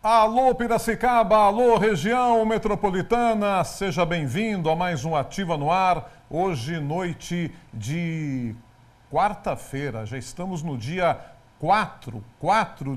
Alô Piracicaba, alô região metropolitana, seja bem-vindo a mais um Ativa no Ar. Hoje, noite de quarta-feira, já estamos no dia 4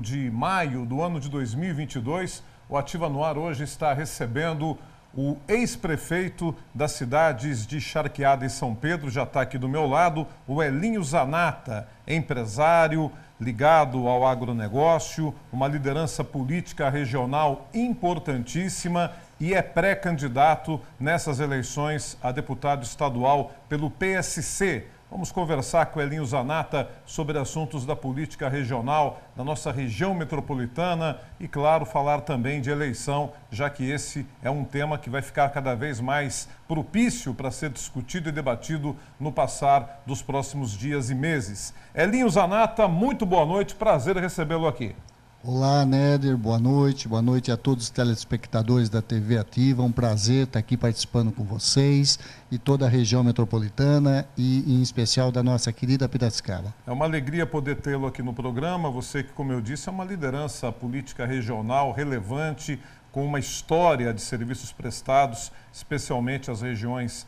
de maio do ano de 2022. O Ativa no Ar hoje está recebendo o ex-prefeito das cidades de Charqueada e São Pedro, já está aqui do meu lado, o Elinho Zanata, empresário, ligado ao agronegócio, uma liderança política regional importantíssima e é pré-candidato nessas eleições a deputado estadual pelo PSC. Vamos conversar com o Elinho Zanata sobre assuntos da política regional da nossa região metropolitana e, claro, falar também de eleição, já que esse é um tema que vai ficar cada vez mais propício para ser discutido e debatido no passar dos próximos dias e meses. Elinho Zanata, muito boa noite, prazer recebê-lo aqui. Olá, Néder, boa noite a todos os telespectadores da TV Ativa, um prazer estar aqui participando com vocês e toda a região metropolitana e em especial da nossa querida Piracicaba. É uma alegria poder tê-lo aqui no programa, você que, como eu disse, é uma liderança política regional relevante, com uma história de serviços prestados, especialmente às regiões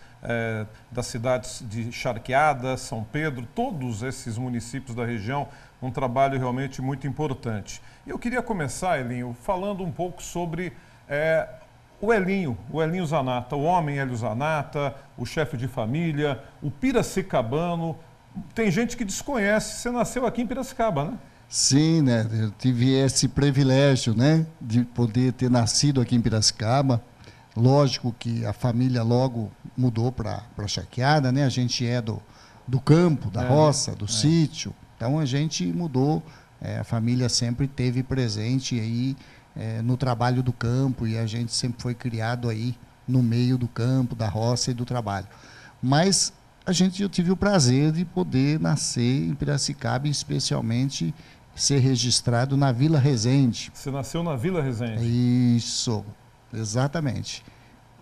das cidades de Charqueada, São Pedro, todos esses municípios da região, um trabalho realmente muito importante. Eu queria começar, Elinho, falando um pouco sobre o Elinho Zanata, o homem Hélio Zanata, o chefe de família, o piracicabano. Tem gente que desconhece, você nasceu aqui em Piracicaba, né? Sim, né? Eu tive esse privilégio, né, de poder ter nascido aqui em Piracicaba. Lógico que a família logo mudou para Charqueada, né? A gente é do campo, da roça, do sítio. Então a gente mudou, a família sempre esteve presente aí no trabalho do campo e a gente sempre foi criado aí no meio do campo, da roça e do trabalho. Mas eu tive o prazer de poder nascer em Piracicaba e especialmente ser registrado na Vila Resende. Você nasceu na Vila Resende? Isso, exatamente.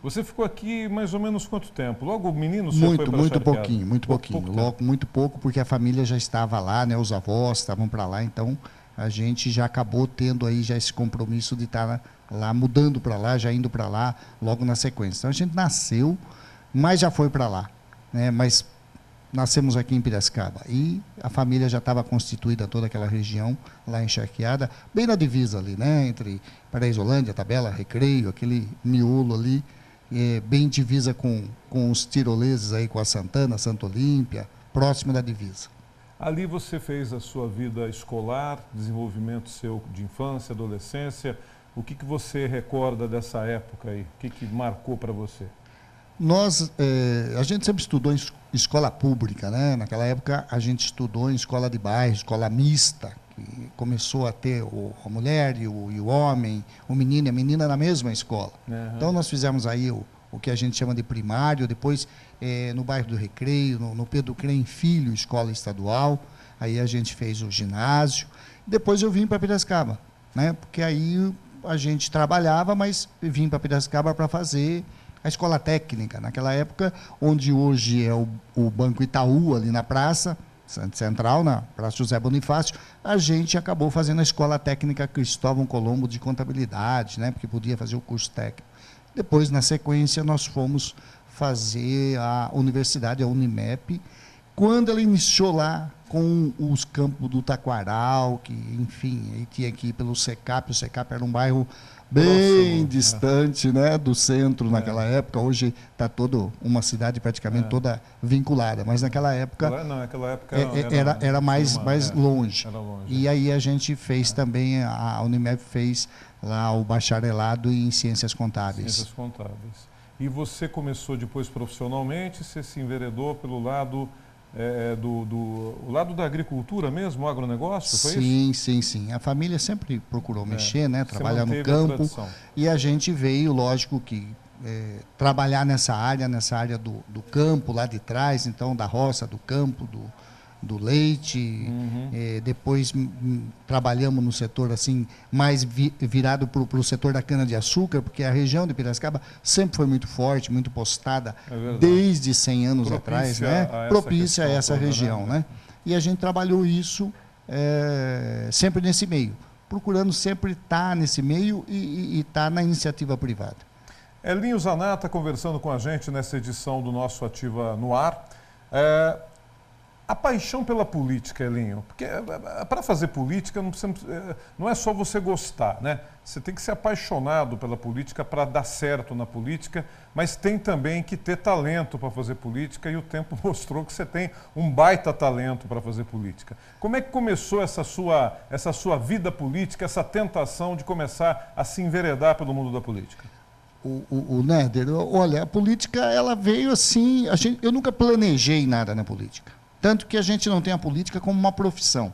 Você ficou aqui mais ou menos quanto tempo? Logo menino você foi para Charqueada? Muito pouquinho. Logo, muito pouco, porque a família já estava lá, né? Os avós estavam para lá, então a gente já acabou tendo aí já esse compromisso de estar lá, mudando para lá, já indo para lá, logo na sequência. Então a gente nasceu, mas já foi para lá, né? Mas nascemos aqui em Piracicaba e a família já estava constituída, toda aquela região lá em Charqueada, bem na divisa ali, né? Entre Paraísolândia, Tabela, Recreio, aquele miolo ali, bem divisa com os tiroleses aí, com a Santana, Santa Olímpia, próximo da divisa. Ali você fez a sua vida escolar, desenvolvimento seu de infância, adolescência. O que você recorda dessa época aí? O que marcou para você? A gente sempre estudou em escola pública, né? Naquela época a gente estudou em escola de bairro, escola mista, que começou a ter a mulher e o homem, o menino e a menina na mesma escola. Uhum. Então nós fizemos aí o que a gente chama de primário, depois no bairro do Recreio, no Pedro Crem Filho, escola estadual, aí a gente fez o ginásio, depois eu vim para Piracicaba, né? Porque aí a gente trabalhava, mas vim para Piracicaba para fazer a escola técnica, naquela época, onde hoje é o Banco Itaú, ali na Praça Central, na Praça José Bonifácio, a gente acabou fazendo a escola técnica Cristóvão Colombo de contabilidade, né, porque podia fazer o curso técnico. Depois, na sequência, nós fomos fazer a universidade, a Unimep, quando ela iniciou lá com os campos do Taquaral, que, enfim, aí tinha que ir pelo SECAP, o SECAP era um bairro bem distante, né, do centro naquela época. Hoje está toda uma cidade praticamente toda vinculada, mas naquela época, era mais longe. Era longe. E aí a gente fez também, a Unimep fez lá o bacharelado em Ciências Contábeis. Ciências Contábeis. E você começou depois profissionalmente, você se enveredou pelo lado o lado da agricultura mesmo, o agronegócio, foi isso? Sim. A família sempre procurou mexer, né, trabalhar no campo. E a gente veio, lógico que trabalhar nessa área do campo, lá de trás, então da roça, do campo, do leite, depois trabalhamos no setor assim mais virado para o setor da cana-de-açúcar, porque a região de Piracicaba sempre foi muito forte, muito postada, desde 100 anos atrás, né? Propícia a essa região, né? E a gente trabalhou isso sempre nesse meio, procurando sempre estar nesse meio e estar na iniciativa privada. Elinho Zanata conversando com a gente nessa edição do nosso Ativa no Ar. A paixão pela política, Elinho, porque para fazer política não é só você gostar, né? Você tem que ser apaixonado pela política para dar certo na política, mas tem também que ter talento para fazer política, e o tempo mostrou que você tem um baita talento para fazer política. Como é que começou essa sua vida política, essa tentação de começar a se enveredar pelo mundo da política? O Néder, olha, a política ela veio assim, eu nunca planejei nada na política. Tanto que a gente não tem a política como uma profissão,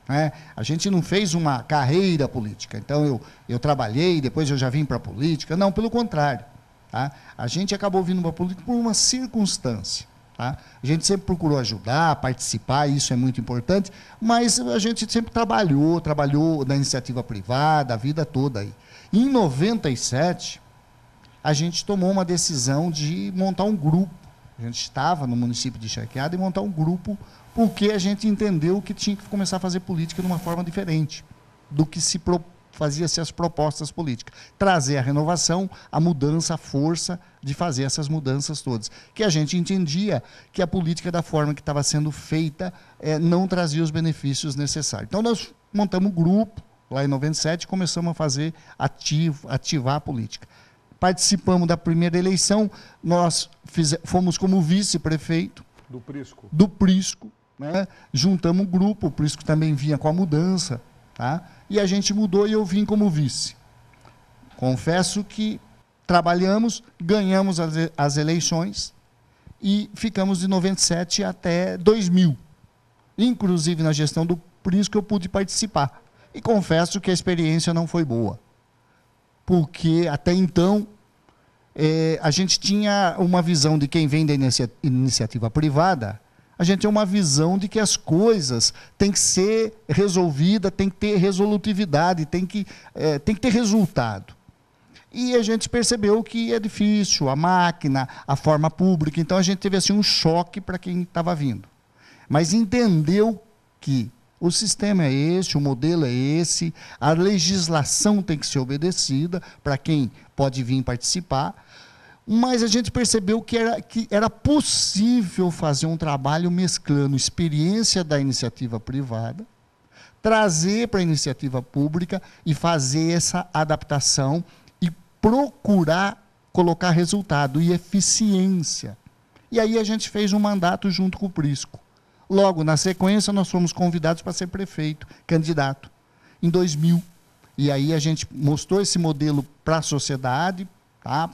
né? A gente não fez uma carreira política. Então, eu trabalhei, depois eu já vim para a política. Não, pelo contrário. Tá? A gente acabou vindo para a política por uma circunstância. Tá? A gente sempre procurou ajudar, participar, isso é muito importante, mas a gente sempre trabalhou na iniciativa privada, a vida toda aí. Em 97, a gente tomou uma decisão de montar um grupo. A gente estava no município de Charqueada e montar um grupo, porque a gente entendeu que tinha que começar a fazer política de uma forma diferente do que fazia-se as propostas políticas. Trazer a renovação, a mudança, a força de fazer essas mudanças todas. Que a gente entendia que a política, da forma que estava sendo feita, não trazia os benefícios necessários. Então, nós montamos um grupo, lá em 97, e começamos a fazer ativar a política. Participamos da primeira eleição, nós fomos como vice-prefeito do Prisco, né? Juntamos um grupo, o Prisco também vinha com a mudança, tá? E a gente mudou e eu vim como vice. Confesso que trabalhamos, ganhamos as eleições e ficamos de 97 até 2000. Inclusive, na gestão do Prisco, eu pude participar. E confesso que a experiência não foi boa. Porque até então a gente tinha uma visão de quem vem da iniciativa privada, a gente tem uma visão de que as coisas têm que ser resolvidas, tem que ter resolutividade, tem que ter resultado. E a gente percebeu que é difícil, a máquina, a forma pública, então a gente teve assim, um choque para quem estava vindo. Mas entendeu que o sistema é esse, o modelo é esse, a legislação tem que ser obedecida para quem pode vir participar, mas a gente percebeu que era possível fazer um trabalho mesclando experiência da iniciativa privada, trazer para a iniciativa pública e fazer essa adaptação e procurar colocar resultado e eficiência. E aí a gente fez um mandato junto com o Prisco. Logo, na sequência, nós fomos convidados para ser prefeito, candidato, em 2000. E aí a gente mostrou esse modelo para a sociedade, tá?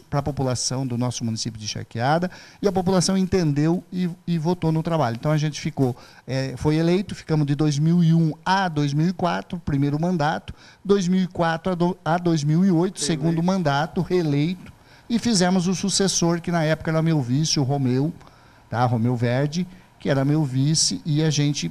Para a população do nosso município de Charqueada, e a população entendeu e votou no trabalho. Então, a gente foi eleito, ficamos de 2001 a 2004, primeiro mandato, 2004 a 2008, segundo mandato, reeleito, e fizemos o sucessor, que na época era meu vice, o Romeu, tá? Romeu Verde, que era meu vice, e a gente,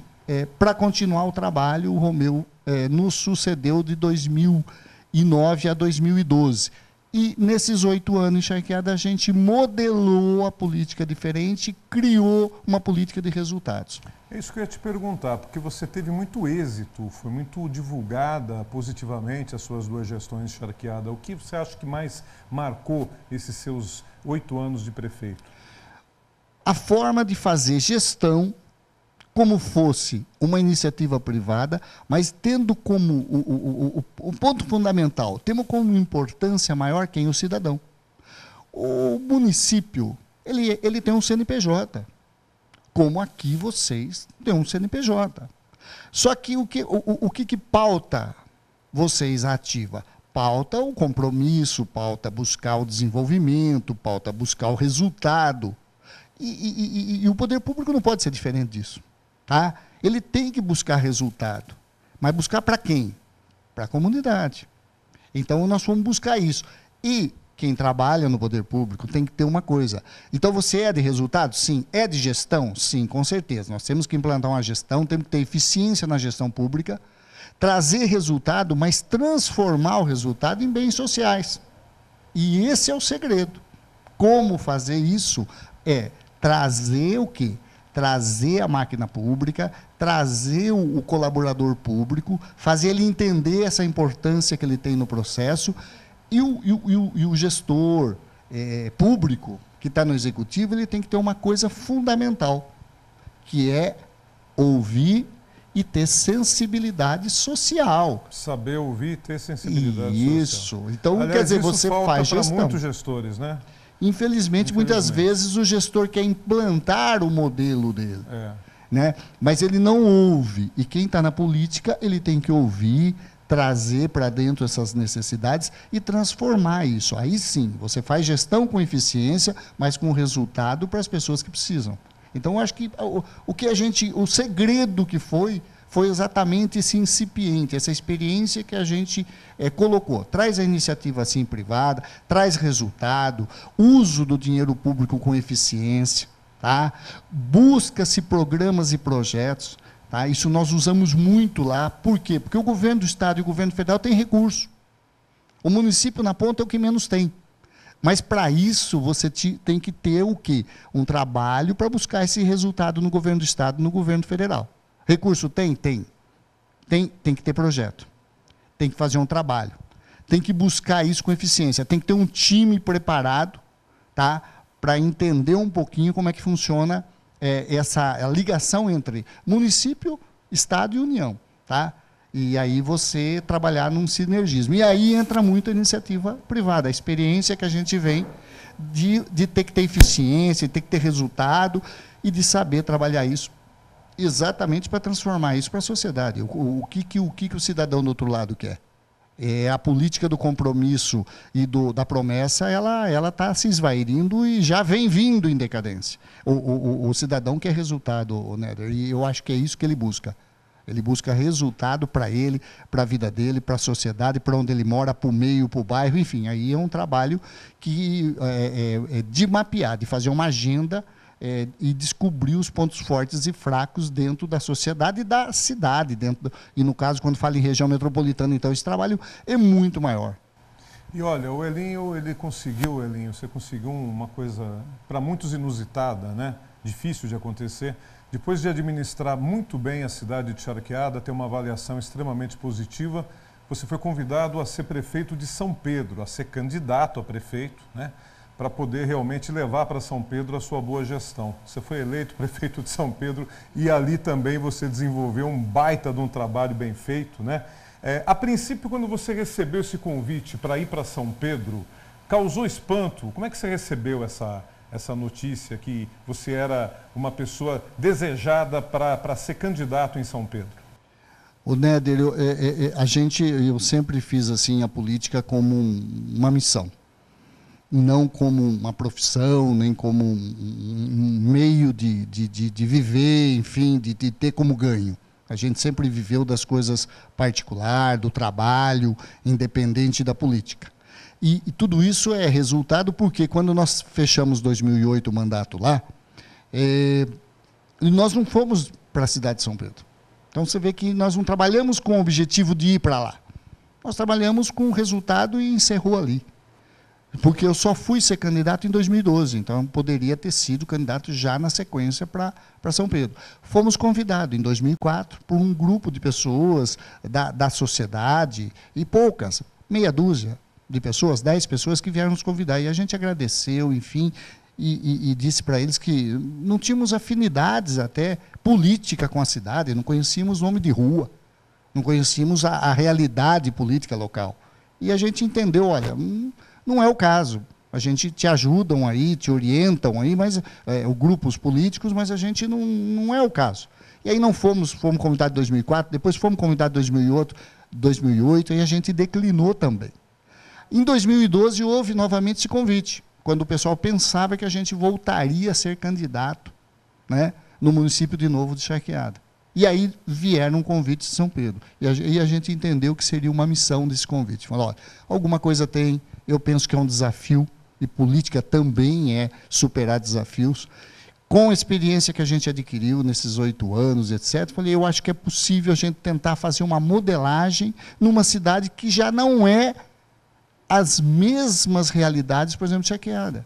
para continuar o trabalho, o Romeu nos sucedeu de 2009 a 2012. E nesses 8 anos em Charqueada, a gente modelou a política diferente, criou uma política de resultados. É isso que eu ia te perguntar, porque você teve muito êxito, foi muito divulgada positivamente as suas 2 gestões de Charqueada. O que você acha que mais marcou esses seus 8 anos de prefeito? A forma de fazer gestão, como fosse uma iniciativa privada, mas tendo como o ponto fundamental, temos como importância maior quem? O cidadão. O município, ele tem um CNPJ, como aqui vocês têm um CNPJ. Só que o que pauta vocês a Ativa? Pauta o compromisso, pauta buscar o desenvolvimento, pauta buscar o resultado. E o poder público não pode ser diferente disso. Tá? Ele tem que buscar resultado. Mas buscar para quem? Para a comunidade. Então, nós fomos buscar isso. E quem trabalha no poder público tem que ter uma coisa. Então, você é de resultado? Sim. É de gestão? Sim, com certeza. Nós temos que implantar uma gestão, temos que ter eficiência na gestão pública, trazer resultado, mas transformar o resultado em bens sociais. E esse é o segredo. Como fazer isso? É trazer o quê? Trazer a máquina pública, trazer o colaborador público, fazer ele entender essa importância que ele tem no processo, e o gestor público que está no executivo, ele tem que ter uma coisa fundamental, que é ouvir e ter sensibilidade social. Saber ouvir e ter sensibilidade social. Isso. Então, aliás, quer dizer, isso você falta faz gestão. para muitos gestores, né? Infelizmente, muitas vezes o gestor quer implantar o modelo dele. Né? Mas ele não ouve. E quem está na política, ele tem que ouvir, trazer para dentro essas necessidades e transformar isso. Aí sim, você faz gestão com eficiência, mas com resultado para as pessoas que precisam. Então, eu acho que o segredo que foi exatamente esse incipiente, essa experiência que a gente colocou. Traz a iniciativa assim privada, traz resultado, uso do dinheiro público com eficiência, tá? Busca-se programas e projetos, tá? Isso nós usamos muito lá. Por quê? Porque o governo do Estado e o governo federal têm recurso. O município na ponta é o que menos tem. Mas, para isso, você tem que ter o quê? Um trabalho para buscar esse resultado no governo do Estado e no governo federal. Recurso tem? Tem. Tem que ter projeto. Tem que fazer um trabalho. Tem que buscar isso com eficiência. Tem que ter um time preparado, tá? Para entender um pouquinho como é que funciona essa ligação entre município, Estado e União. Tá? E aí você trabalhar num sinergismo. E aí entra muito a iniciativa privada, a experiência que a gente vem de ter que ter eficiência, de ter que ter resultado e de saber trabalhar isso exatamente para transformar isso para a sociedade. O que o cidadão do outro lado quer? A política do compromisso e da promessa, ela está se esvairindo e já vem vindo em decadência. O cidadão quer resultado, Néder, e eu acho que é isso que ele busca. Ele busca resultado para ele, para a vida dele, para a sociedade, para onde ele mora, para o meio, para o bairro, enfim. Aí é um trabalho que de mapear, de fazer uma agenda e descobrir os pontos fortes e fracos dentro da sociedade e da cidade. E, no caso, quando fala em região metropolitana, então, esse trabalho é muito maior. E, olha, o Elinho, você conseguiu uma coisa, para muitos, inusitada, né? Difícil de acontecer. Depois de administrar muito bem a cidade de Charqueada, ter uma avaliação extremamente positiva, você foi convidado a ser prefeito de São Pedro, a ser candidato a prefeito, né? Para poder realmente levar para São Pedro a sua boa gestão. Você foi eleito prefeito de São Pedro e ali também você desenvolveu um baita de um trabalho bem feito, né? A princípio, quando você recebeu esse convite para ir para São Pedro, causou espanto? Como é que você recebeu essa notícia que você era uma pessoa desejada para ser candidato em São Pedro? O Néder, eu sempre fiz assim a política como uma missão. Não como uma profissão, nem como um meio de viver, enfim, de ter como ganho. A gente sempre viveu das coisas particulares, do trabalho, independente da política. E tudo isso é resultado porque, quando nós fechamos 2008 o mandato lá, nós não fomos para a cidade de São Pedro. Então, você vê que nós não trabalhamos com o objetivo de ir para lá. Nós trabalhamos com o resultado e encerrou ali. Porque eu só fui ser candidato em 2012, então poderia ter sido candidato já na sequência para São Pedro. Fomos convidados em 2004 por um grupo de pessoas da sociedade, e poucas, meia dúzia de pessoas, 10 pessoas que vieram nos convidar. E a gente agradeceu, enfim, e disse para eles que não tínhamos afinidades até política com a cidade, não conhecíamos nome de rua, não conhecíamos a realidade política local. E a gente entendeu, olha, não é o caso. A gente te ajudam aí, te orientam aí, mas grupos políticos, mas a gente não é o caso. E aí não fomos convidados em 2004, depois fomos convidados em 2008, e a gente declinou também. Em 2012 houve novamente esse convite, quando o pessoal pensava que a gente voltaria a ser candidato, né, no município de novo de Charqueada. E aí vieram um convite de São Pedro. E a gente entendeu que seria uma missão desse convite. Falou, olha, alguma coisa tem, Eu penso que é um desafio, e política também é superar desafios. Com a experiência que a gente adquiriu nesses 8 anos, etc., falei, eu acho que é possível a gente tentar fazer uma modelagem numa cidade que já não é as mesmas realidades, por exemplo, de Chaqueada,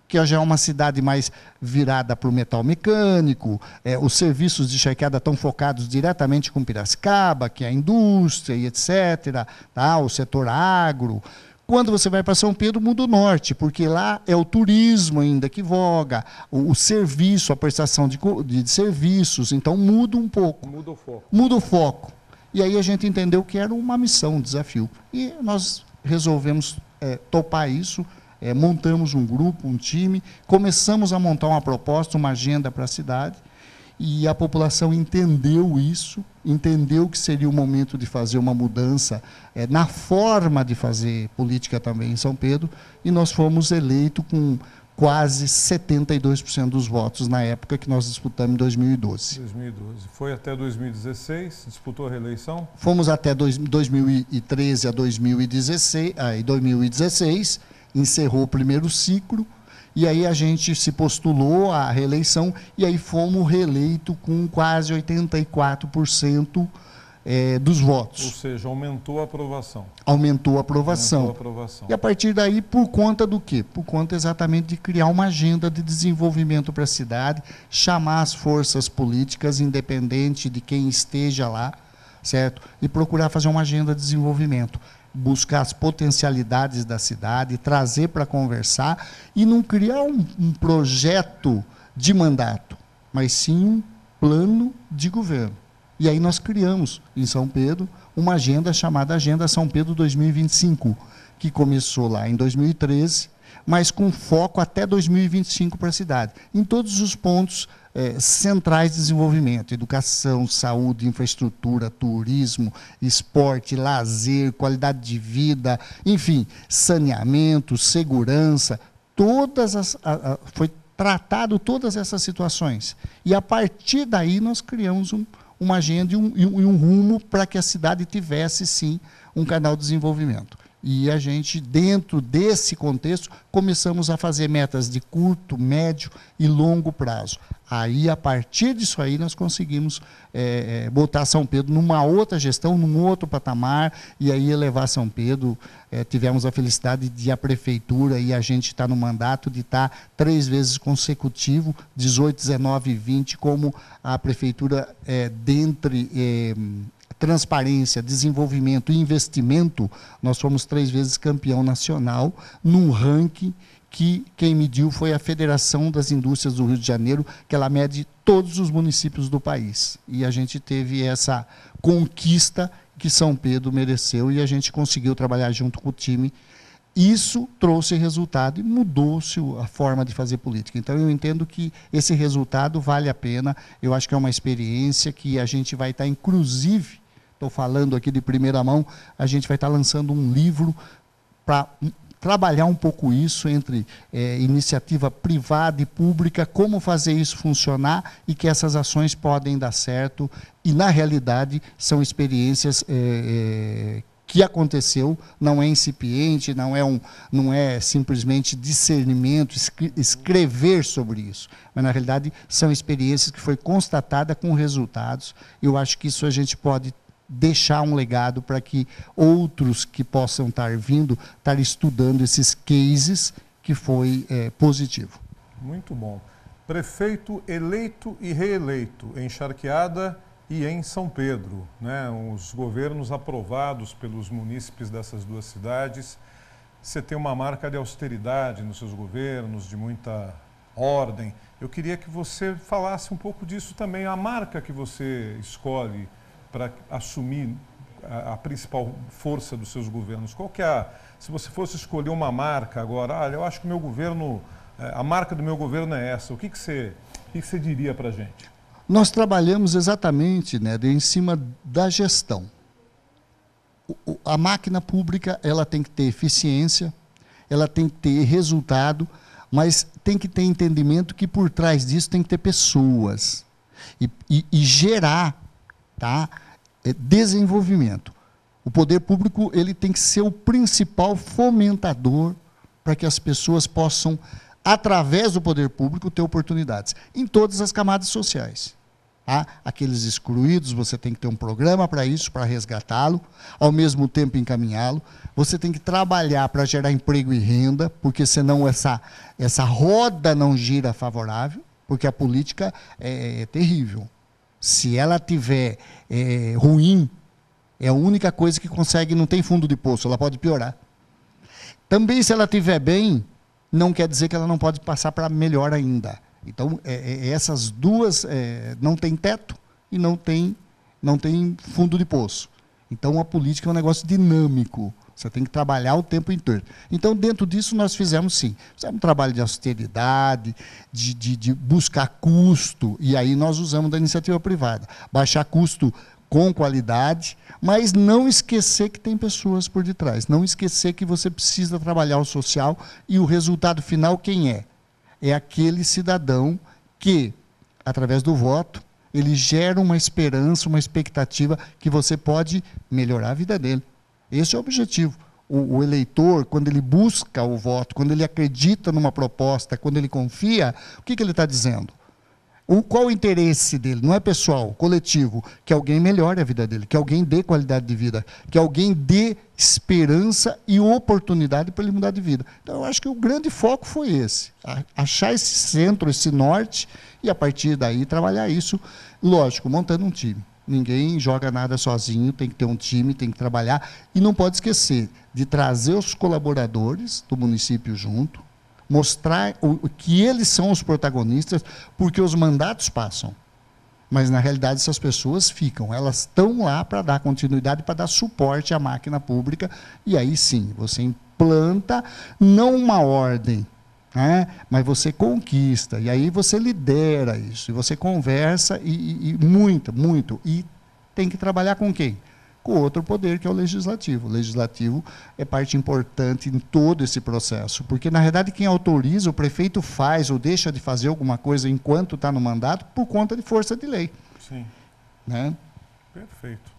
que já é uma cidade mais virada para o metal mecânico, os serviços de Chaqueada estão focados diretamente com Piracicaba, que é a indústria e etc., tá? O setor agro. Quando você vai para São Pedro, muda o norte, porque lá é o turismo ainda que voga, o serviço, a prestação de serviços, então muda um pouco. Muda o foco. Muda o foco. E aí a gente entendeu que era uma missão, um desafio. E nós resolvemos topar isso, montamos um grupo, um time, começamos a montar uma proposta, uma agenda para a cidade, e a população entendeu isso, entendeu que seria o momento de fazer uma mudança na forma de fazer política também em São Pedro, e nós fomos eleitos com quase 72% dos votos na época que nós disputamos em 2012. 2012. Foi até 2016, disputou a reeleição? Fomos até 2013 a 2016, encerrou o primeiro ciclo, e aí a gente se postulou à reeleição, e aí fomos reeleitos com quase 84% dos votos. Ou seja, aumentou a aprovação. Aumentou a aprovação. Aumentou a aprovação. E a partir daí, por conta do quê? Por conta exatamente de criar uma agenda de desenvolvimento para a cidade, chamar as forças políticas, independente de quem esteja lá, certo? E procurar fazer uma agenda de desenvolvimento. Buscar as potencialidades da cidade, trazer para conversar e não criar um projeto de mandato, mas sim um plano de governo. E aí nós criamos, em São Pedro, uma agenda chamada Agenda São Pedro 2025, que começou lá em 2013, mas com foco até 2025 para a cidade, em todos os pontos centrais de desenvolvimento: educação, saúde, infraestrutura, turismo, esporte, lazer, qualidade de vida, enfim, saneamento, segurança, foi tratado todas essas situações. E a partir daí nós criamos uma agenda e um rumo para que a cidade tivesse, sim, um canal de desenvolvimento. E a gente, dentro desse contexto, começamos a fazer metas de curto, médio e longo prazo. Aí, a partir disso aí, nós conseguimos botar São Pedro numa outra gestão, num outro patamar, e aí elevar São Pedro. Tivemos a felicidade de a prefeitura, e a gente está no mandato de estar 3 vezes consecutivo, 18, 19 e 20, como a prefeitura, dentre transparência, desenvolvimento e investimento, nós fomos 3 vezes campeão nacional num ranking que quem mediu foi a Federação das Indústrias do Rio de Janeiro, que ela mede todos os municípios do país. E a gente teve essa conquista que São Pedro mereceu, e a gente conseguiu trabalhar junto com o time. Isso trouxe resultado e mudou-se a forma de fazer política. Então, eu entendo que esse resultado vale a pena. Eu acho que é uma experiência que a gente vai estar, inclusive, estou falando aqui de primeira mão, a gente vai estar lançando um livro para trabalhar um pouco isso entre iniciativa privada e pública, como fazer isso funcionar e que essas ações podem dar certo. E, na realidade, são experiências que aconteceu, não é incipiente, não é simplesmente discernimento, escrever sobre isso. Mas, na realidade, são experiências que foi constatada com resultados. Eu acho que isso a gente pode deixar um legado para que outros que possam estar vindo, estar estudando esses cases, que foi positivo. Muito bom. Prefeito eleito e reeleito em Charqueada e em São Pedro, né? Os governos aprovados pelos munícipes dessas 2 cidades. Você tem uma marca de austeridade nos seus governos, de muita ordem. Eu queria que você falasse um pouco disso também, a marca que você escolhe para assumir a principal força dos seus governos. Qual que é se você fosse escolher uma marca agora, olha, eu acho que o meu governo, a marca do meu governo é essa, o que você diria para a gente? Nós trabalhamos exatamente, né, em cima da gestão. A máquina pública, ela tem que ter eficiência, ela tem que ter resultado, mas tem que ter entendimento que por trás disso tem que ter pessoas e gerar, tá, desenvolvimento. O poder público ele tem que ser o principal fomentador para que as pessoas possam, através do poder público, ter oportunidades em todas as camadas sociais. Tá? Aqueles excluídos, você tem que ter um programa para isso, para resgatá-lo, ao mesmo tempo encaminhá-lo. Você tem que trabalhar para gerar emprego e renda, porque senão essa roda não gira favorável, porque a política é terrível. Se ela tiver ruim, é a única coisa que consegue, não tem fundo de poço, ela pode piorar. Também, se ela estiver bem, não quer dizer que ela não pode passar para melhor ainda. Então, essas duas não tem teto e não tem fundo de poço. Então, a política é um negócio dinâmico. Você tem que trabalhar o tempo inteiro. Então, dentro disso, nós fizemos, sim. Fizemos um trabalho de austeridade, de buscar custo, e aí nós usamos da iniciativa privada. Baixar custo com qualidade, mas não esquecer que tem pessoas por detrás. Não esquecer que você precisa trabalhar o social e o resultado final quem é? É aquele cidadão que, através do voto, ele gera uma esperança, uma expectativa que você pode melhorar a vida dele. Esse é o objetivo. O eleitor, quando ele busca o voto, quando ele acredita numa proposta, quando ele confia, o que ele está dizendo? Qual o interesse dele? Não é pessoal, coletivo. Que alguém melhore a vida dele, que alguém dê qualidade de vida, que alguém dê esperança e oportunidade para ele mudar de vida. Então, eu acho que o grande foco foi esse. Achar esse centro, esse norte, e a partir daí trabalhar isso, lógico, montando um time. Ninguém joga nada sozinho, tem que ter um time, tem que trabalhar. E não pode esquecer de trazer os colaboradores do município junto, mostrar que eles são os protagonistas, porque os mandatos passam. Mas, na realidade, essas pessoas ficam. Elas estão lá para dar continuidade, para dar suporte à máquina pública. E aí, sim, você implanta, não uma ordem, né, mas você conquista. E aí você lidera isso. E você conversa, muito. E tem que trabalhar com quem? Com outro poder, que é o legislativo. O legislativo é parte importante em todo esse processo, porque, na verdade, quem autoriza, o prefeito faz ou deixa de fazer alguma coisa enquanto está no mandato por conta de força de lei. Sim. Né? Perfeito.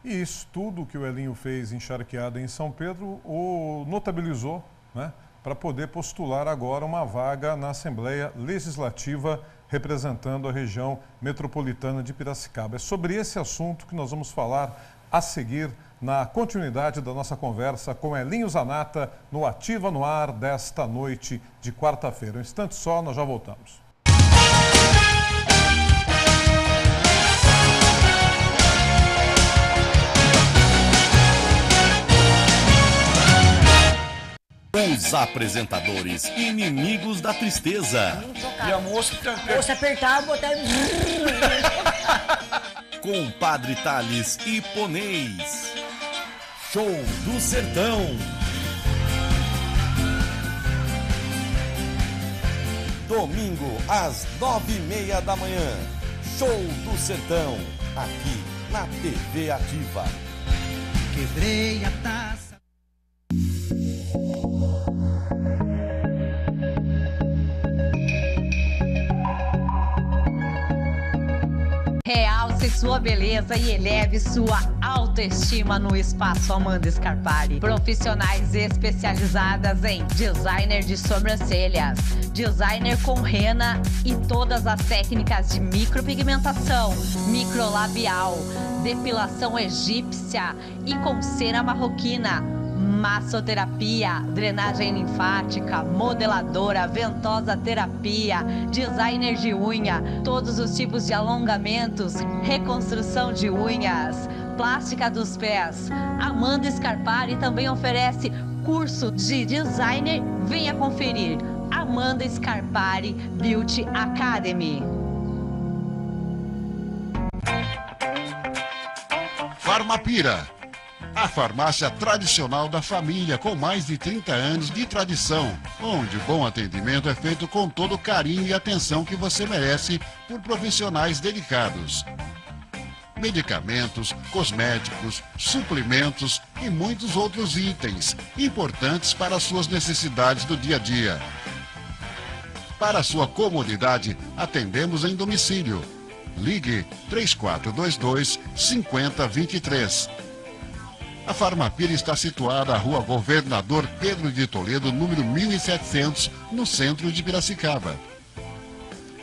E isso tudo que o Elinho fez encharqueado em São Pedro o notabilizou, né, para poder postular agora uma vaga na Assembleia Legislativa representando a região metropolitana de Piracicaba. É sobre esse assunto que nós vamos falar a seguir, na continuidade da nossa conversa com Elinho Zanata, no Ativa no Ar desta noite de quarta-feira. Um instante só, nós já voltamos. Os apresentadores inimigos da tristeza. E a moça apertar, botar... Com Padre Thales e Ponês. Show do Sertão. Domingo, às 9h30 da manhã. Show do Sertão. Aqui na TV Ativa. Quebrei a taça. Realce sua beleza e eleve sua autoestima no Espaço Amanda Scarpari. Profissionais especializadas em designer de sobrancelhas, designer com rena e todas as técnicas de micropigmentação, microlabial, depilação egípcia e com cera marroquina, massoterapia, drenagem linfática, modeladora, ventosa terapia, designer de unha, todos os tipos de alongamentos, reconstrução de unhas, plástica dos pés. Amanda Scarpari também oferece curso de designer. Venha conferir. Amanda Scarpari Beauty Academy. Farmapira, a farmácia tradicional da família, com mais de 30 anos de tradição, onde o bom atendimento é feito com todo o carinho e atenção que você merece por profissionais dedicados. Medicamentos, cosméticos, suplementos e muitos outros itens importantes para as suas necessidades do dia a dia. Para sua comodidade, atendemos em domicílio. Ligue 3422-5023. A Farmapira está situada à Rua Governador Pedro de Toledo, número 1700, no centro de Piracicaba.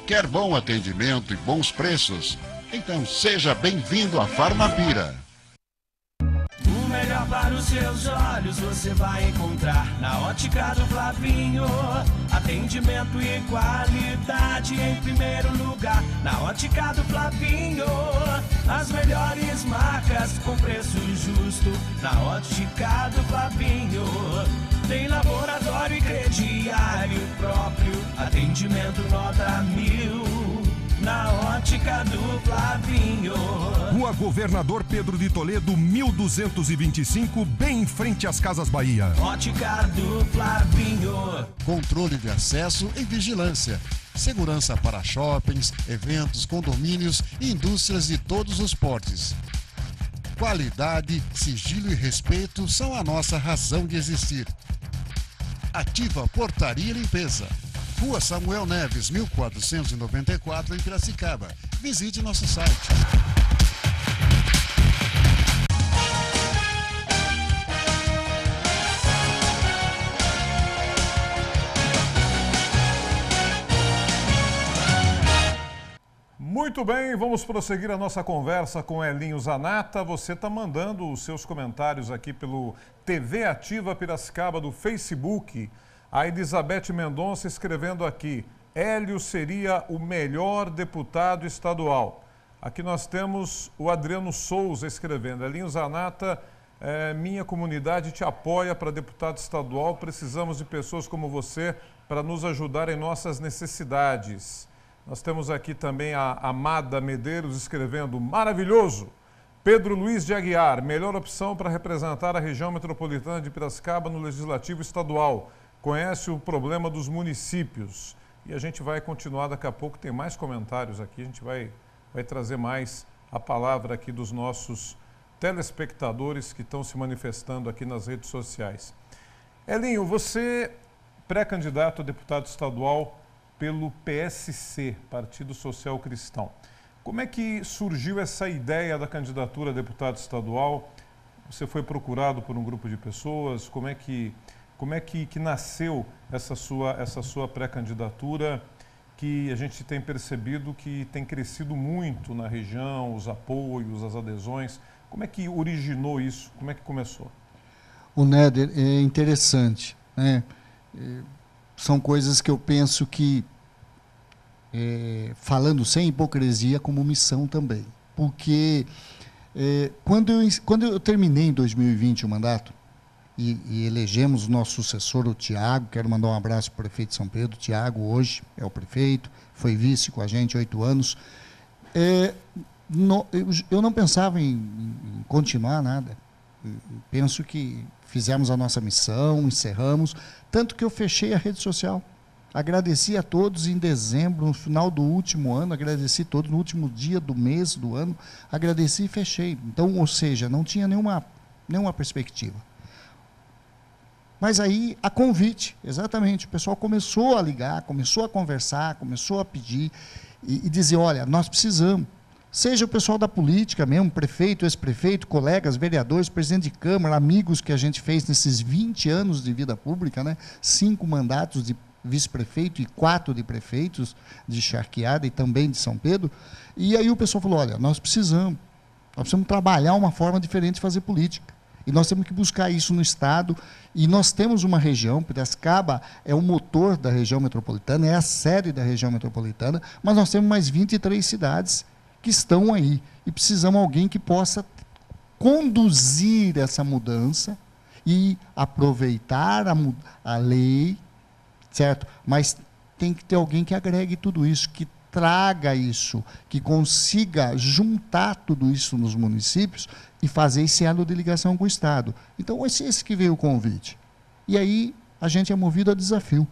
Quer bom atendimento e bons preços? Então seja bem-vindo à Farmapira. O melhor para os seus olhos você vai encontrar na Ótica do Flavinho. Atendimento e qualidade em primeiro lugar na Ótica do Flavinho. As melhores marcas com preço justo na Ótica do Flavinho. Tem laboratório e crediário próprio, atendimento nota 1000. Na Ótica do Flavinho. Rua Governador Pedro de Toledo, 1225, bem em frente às Casas Bahia. Ótica do Flavinho. Controle de acesso e vigilância. Segurança para shoppings, eventos, condomínios e indústrias de todos os portes. Qualidade, sigilo e respeito são a nossa razão de existir. Ativa Portaria e Limpeza. Rua Samuel Neves, 1494, em Piracicaba. Visite nosso site. Muito bem, vamos prosseguir a nossa conversa com Elinho Zanata. Você está mandando os seus comentários aqui pelo TV Ativa Piracicaba do Facebook. A Elizabeth Mendonça escrevendo aqui: Hélio seria o melhor deputado estadual. Aqui nós temos o Adriano Souza escrevendo: Elinho Zanata, minha comunidade te apoia para deputado estadual. Precisamos de pessoas como você para nos ajudar em nossas necessidades. Nós temos aqui também a Amada Medeiros escrevendo: maravilhoso! Pedro Luiz de Aguiar, melhor opção para representar a região metropolitana de Piracicaba no Legislativo Estadual. Conhece o problema dos municípios. E a gente vai continuar daqui a pouco, tem mais comentários aqui, a gente vai trazer mais a palavra aqui dos nossos telespectadores que estão se manifestando aqui nas redes sociais. Elinho, você pré-candidato a deputado estadual pelo PSC, Partido Social Cristão. Como é que surgiu essa ideia da candidatura a deputado estadual? Você foi procurado por um grupo de pessoas? Como é que nasceu essa sua pré-candidatura, que a gente tem percebido que tem crescido muito na região, os apoios, as adesões? Como é que originou isso? Como é que começou? O Néder, é interessante, né? São coisas que eu penso que, falando sem hipocrisia, como missão também. Porque quando eu terminei em 2020 o mandato, e elegemos o nosso sucessor, o Tiago, quero mandar um abraço para o prefeito de São Pedro. O Tiago hoje é o prefeito, foi vice com a gente 8 anos. Eu não pensava em continuar nada. Penso que fizemos a nossa missão, encerramos, tanto que eu fechei a rede social. Agradeci a todos em dezembro, no final do último ano, agradeci todos no último dia do mês do ano, agradeci e fechei. Então, ou seja, não tinha nenhuma perspectiva. Mas aí, a convite, exatamente, o pessoal começou a ligar, começou a conversar, começou a pedir e dizer: olha, nós precisamos. Seja o pessoal da política mesmo, prefeito, ex-prefeito, colegas, vereadores, presidente de Câmara, amigos que a gente fez nesses 20 anos de vida pública, né? 5 mandatos de vice-prefeito e 4 de prefeitos de Charqueada e também de São Pedro. E aí o pessoal falou: olha, nós precisamos trabalhar uma forma diferente de fazer política. E nós temos que buscar isso no Estado. E nós temos uma região, Piracicaba é o motor da região metropolitana, é a sede da região metropolitana, mas nós temos mais 23 cidades que estão aí. E precisamos de alguém que possa conduzir essa mudança e aproveitar a lei, certo? Mas tem que ter alguém que agregue tudo isso, que traga isso, que consiga juntar tudo isso nos municípios e fazer esse elo de ligação com o Estado. Então, esse que veio o convite. E aí, a gente é movido a desafio.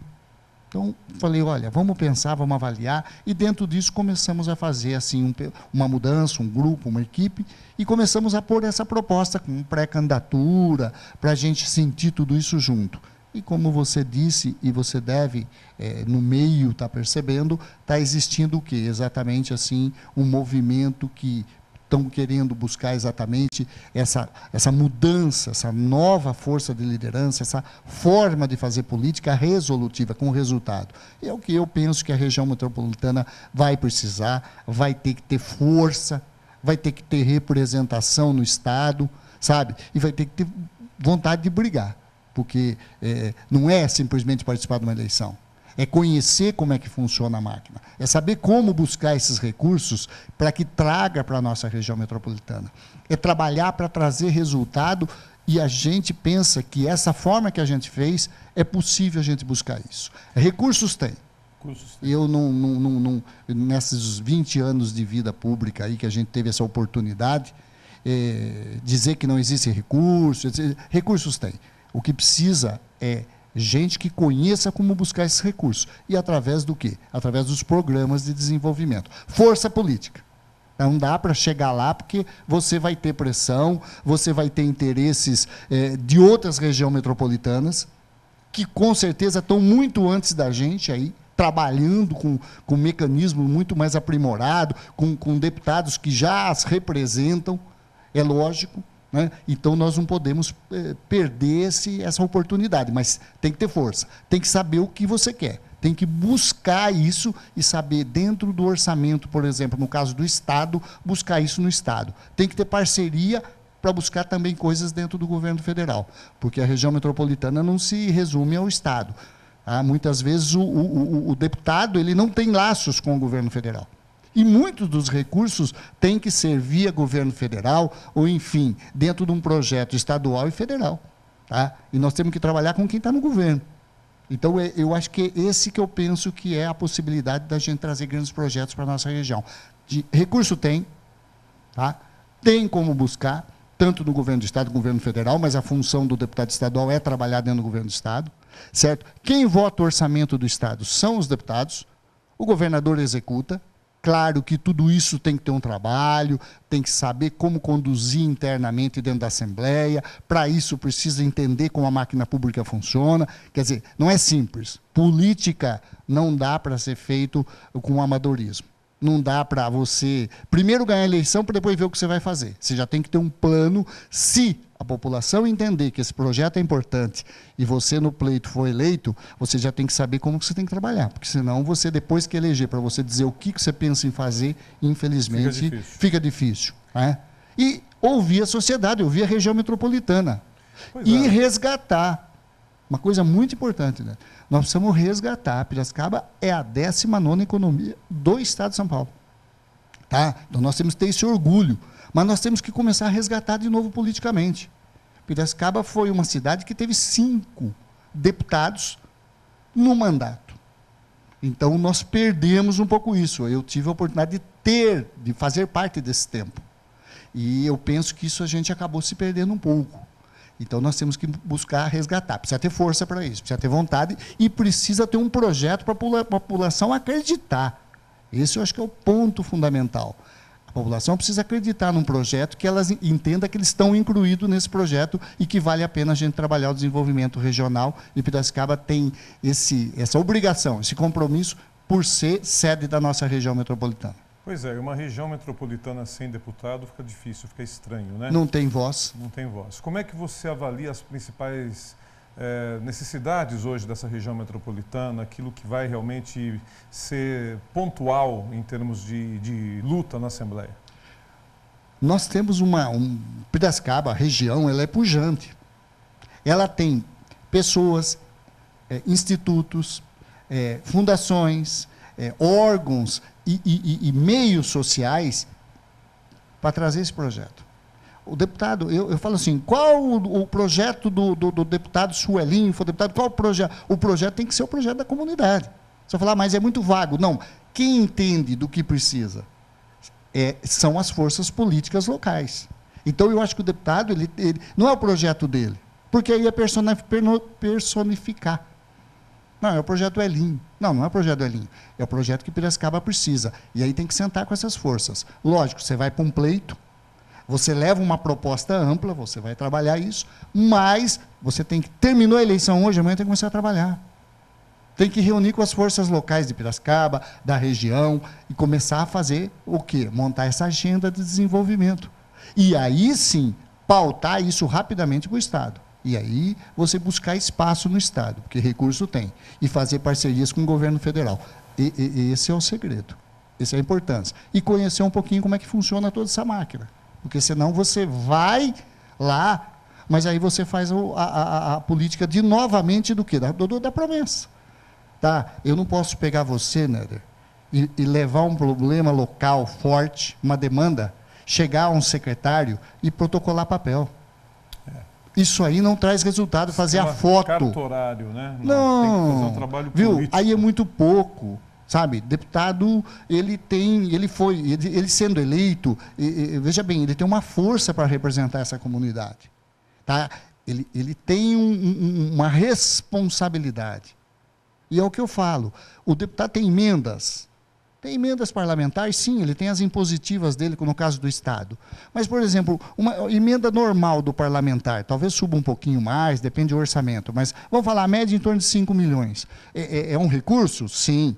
Então, falei: olha, vamos pensar, vamos avaliar, e dentro disso começamos a fazer assim, uma mudança, um grupo, uma equipe, e começamos a pôr essa proposta com pré-candidatura, para a gente sentir tudo isso junto. E como você disse, e você deve, no meio, estar percebendo, está existindo o quê? Exatamente assim, um movimento que estão querendo buscar exatamente essa mudança, essa nova força de liderança, essa forma de fazer política resolutiva, com resultado. É o que eu penso que a região metropolitana vai precisar, vai ter que ter força, vai ter que ter representação no Estado, sabe? E vai ter que ter vontade de brigar, porque não é simplesmente participar de uma eleição. É conhecer como é que funciona a máquina, é saber como buscar esses recursos para que traga para a nossa região metropolitana. É trabalhar para trazer resultado, e a gente pensa que essa forma que a gente fez, é possível a gente buscar isso. Recursos tem. Eu nesses 20 anos de vida pública aí que a gente teve essa oportunidade, dizer que não existe recursos tem. O que precisa é gente que conheça como buscar esses recursos. E através do quê? Através dos programas de desenvolvimento. Força política. Não dá para chegar lá porque você vai ter pressão, você vai ter interesses de outras regiões metropolitanas, que com certeza estão muito antes da gente aí, trabalhando com um mecanismo muito mais aprimorado, com deputados que já as representam, é lógico. Né? Então, nós não podemos perder essa oportunidade, mas tem que ter força, tem que saber o que você quer, tem que buscar isso e saber, dentro do orçamento, por exemplo, no caso do Estado, buscar isso no Estado. Tem que ter parceria para buscar também coisas dentro do governo federal, porque a região metropolitana não se resume ao Estado. Muitas vezes o deputado ele não tem laços com o governo federal. E muitos dos recursos têm que ser via governo federal, ou, enfim, dentro de um projeto estadual e federal. Tá? E nós temos que trabalhar com quem está no governo. Então, eu acho que é esse que eu penso que é a possibilidade da gente trazer grandes projetos para a nossa região. Recurso tem, tá? Tem como buscar, tanto no governo do Estado como no governo federal, mas a função do deputado estadual é trabalhar dentro do governo do Estado. Certo? Quem vota o orçamento do Estado são os deputados, o governador executa. Claro que tudo isso tem que ter um trabalho, tem que saber como conduzir internamente dentro da Assembleia. Para isso, precisa entender como a máquina pública funciona. Quer dizer, não é simples. Política não dá para ser feito com amadorismo. Não dá para você primeiro ganhar a eleição para depois ver o que você vai fazer. Você já tem que ter um plano. Se a população entender que esse projeto é importante e você no pleito for eleito, você já tem que saber como você tem que trabalhar. Porque senão você, depois que eleger, para você dizer o que você pensa em fazer, infelizmente, fica difícil. Né? E ouvir a sociedade, ouvir a região metropolitana. E resgatar. Uma coisa muito importante, né? Nós precisamos resgatar. Piracicaba é a 19ª economia do Estado de São Paulo. Tá? Então, nós temos que ter esse orgulho. Mas nós temos que começar a resgatar de novo politicamente. Piracicaba foi uma cidade que teve 5 deputados no mandato. Então, nós perdemos um pouco isso. Eu tive a oportunidade de fazer parte desse tempo. E eu penso que isso a gente acabou se perdendo um pouco. Então, nós temos que buscar resgatar. Precisa ter força para isso, precisa ter vontade e precisa ter um projeto para a população acreditar. Esse eu acho que é o ponto fundamental. A população precisa acreditar num projeto, que elas entendam que eles estão incluídos nesse projeto e que vale a pena a gente trabalhar o desenvolvimento regional. E Piracicaba tem essa obrigação, esse compromisso, por ser sede da nossa região metropolitana. Pois é, uma região metropolitana sem deputado fica difícil, fica estranho, né? Não tem voz. Não tem voz. Como é que você avalia as principais necessidades hoje dessa região metropolitana, aquilo que vai realmente ser pontual em termos de luta na Assembleia? Nós temos Piracicaba, a região, ela é pujante. Ela tem pessoas, institutos, fundações, órgãos e meios sociais para trazer esse projeto. O deputado, eu falo assim, qual o projeto do deputado Suelinho, qual o projeto? O projeto tem que ser o projeto da comunidade. Você vai falar, mas é muito vago. Não, quem entende do que precisa são as forças políticas locais. Então, eu acho que o deputado, ele não é o projeto dele, porque aí é personificar. Não, é o projeto Elinho. Não é o projeto Elinho. É o projeto que Piracicaba precisa. E aí tem que sentar com essas forças. Lógico, você vai para um pleito, você leva uma proposta ampla, você vai trabalhar isso, mas você tem que... Terminou a eleição hoje, amanhã tem que começar a trabalhar. Tem que reunir com as forças locais de Piracicaba, da região, e começar a fazer o quê? Montar essa agenda de desenvolvimento. E aí, sim, pautar isso rapidamente para o Estado. E aí, você buscar espaço no Estado, porque recurso tem. E fazer parcerias com o governo federal. Esse é o segredo. Essa é a importância. E conhecer um pouquinho como é que funciona toda essa máquina. Porque senão você vai lá, mas aí você faz a política de novamente do quê? Da promessa. Tá? Eu não posso pegar você, Néder, e levar um problema local forte, uma demanda, chegar a um secretário e protocolar papel. Isso aí não traz resultado, fazer a foto. Carta horário, né? Não, tem que fazer um trabalho político. Aí é muito pouco. Sabe, deputado, ele sendo eleito, veja bem, ele tem uma força para representar essa comunidade. Tá? Ele tem uma responsabilidade. E é o que eu falo, o deputado tem emendas parlamentares, sim, ele tem as impositivas dele, no caso do Estado. Mas, por exemplo, uma emenda normal do parlamentar, talvez suba um pouquinho mais, depende do orçamento, mas vamos falar, a média em torno de 5 milhões. É um recurso? Sim.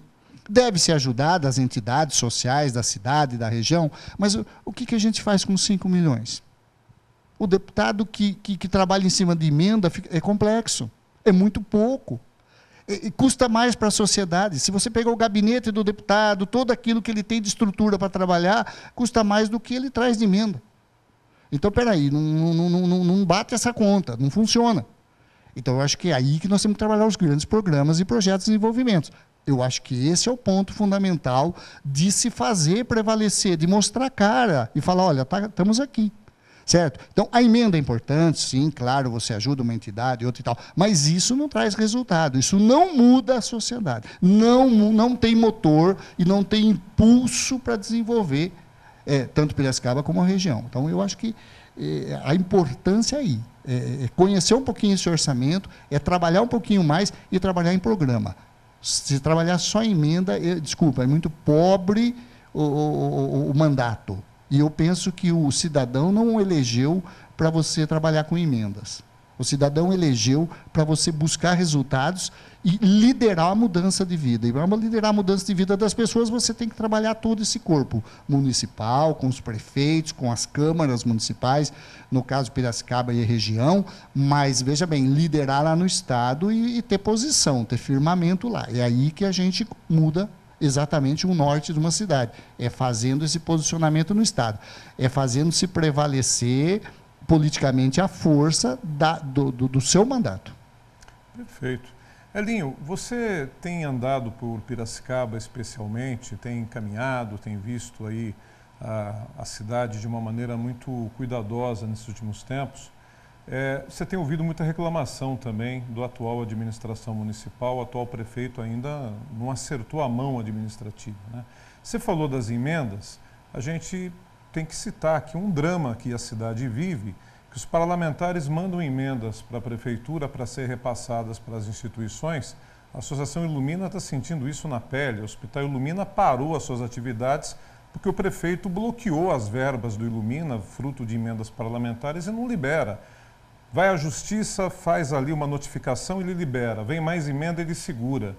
Deve ser ajudado as entidades sociais da cidade, da região, mas o que a gente faz com 5 milhões? O deputado que trabalha em cima de emenda é complexo, é muito pouco. E custa mais para a sociedade. Se você pegar o gabinete do deputado, todo aquilo que ele tem de estrutura para trabalhar, custa mais do que ele traz de emenda. Então, peraí, não bate essa conta, não funciona. Então, eu acho que é aí que nós temos que trabalhar os grandes programas e projetos de desenvolvimento. Eu acho que esse é o ponto fundamental de se fazer prevalecer, de mostrar a cara e falar, olha, estamos aqui. Certo? Então, a emenda é importante, sim, claro, você ajuda uma entidade, outra e tal, mas isso não traz resultado, isso não muda a sociedade, não tem motor e não tem impulso para desenvolver tanto Piracicaba como a região. Então, eu acho que a importância aí é conhecer um pouquinho esse orçamento, é trabalhar um pouquinho mais e trabalhar em programa. Se trabalhar só em emenda, desculpa, é muito pobre o mandato. E eu penso que o cidadão não elegeu para você trabalhar com emendas. O cidadão elegeu para você buscar resultados e liderar a mudança de vida. E para liderar a mudança de vida das pessoas, você tem que trabalhar todo esse corpo municipal, com os prefeitos, com as câmaras municipais, no caso Piracicaba e região, mas, veja bem, liderar lá no Estado e ter posição, ter firmamento lá. É aí que a gente muda exatamente o norte de uma cidade. É fazendo esse posicionamento no Estado. É fazendo se prevalecer politicamente a força do seu mandato. Perfeito. Elinho, você tem andado por Piracicaba especialmente, tem caminhado, tem visto aí a cidade de uma maneira muito cuidadosa nesses últimos tempos. Você tem ouvido muita reclamação também do atual administração municipal, o atual prefeito ainda não acertou a mão administrativa, né? Você falou das emendas, a gente tem que citar aqui um drama que a cidade vive, que os parlamentares mandam emendas para a prefeitura para ser repassadas para as instituições. A Associação Ilumina está sentindo isso na pele, o Hospital Ilumina parou as suas atividades porque o prefeito bloqueou as verbas do Ilumina, fruto de emendas parlamentares, e não libera. Vai à justiça, faz ali uma notificação e ele libera. Vem mais emenda, ele segura.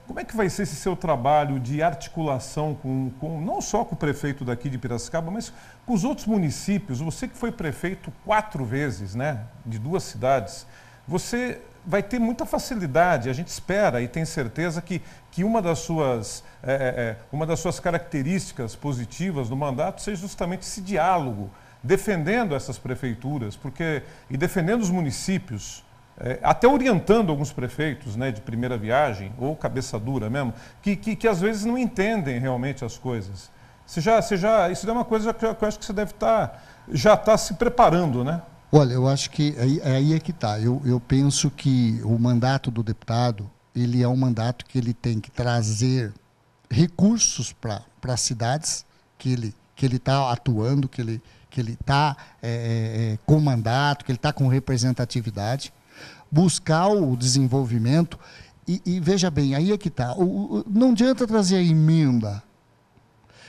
Como é que vai ser esse seu trabalho de articulação não só com o prefeito daqui de Piracicaba, mas com os outros municípios? Você que foi prefeito 4 vezes, né, de 2 cidades, você vai ter muita facilidade. A gente espera e tem certeza que uma das suas características positivas do mandato seja justamente esse diálogo, defendendo essas prefeituras, e defendendo os municípios, até orientando alguns prefeitos, né, de primeira viagem, ou cabeça dura mesmo, que às vezes não entendem realmente as coisas. Isso é uma coisa que eu acho que você deve já está se preparando, né? Olha, eu acho que aí é que está. Eu penso que o mandato do deputado, ele é um mandato que ele tem que trazer recursos para as cidades que ele está atuando, que ele está com mandato, que ele está com representatividade, buscar o desenvolvimento e veja bem, aí é que está. Não adianta trazer a emenda.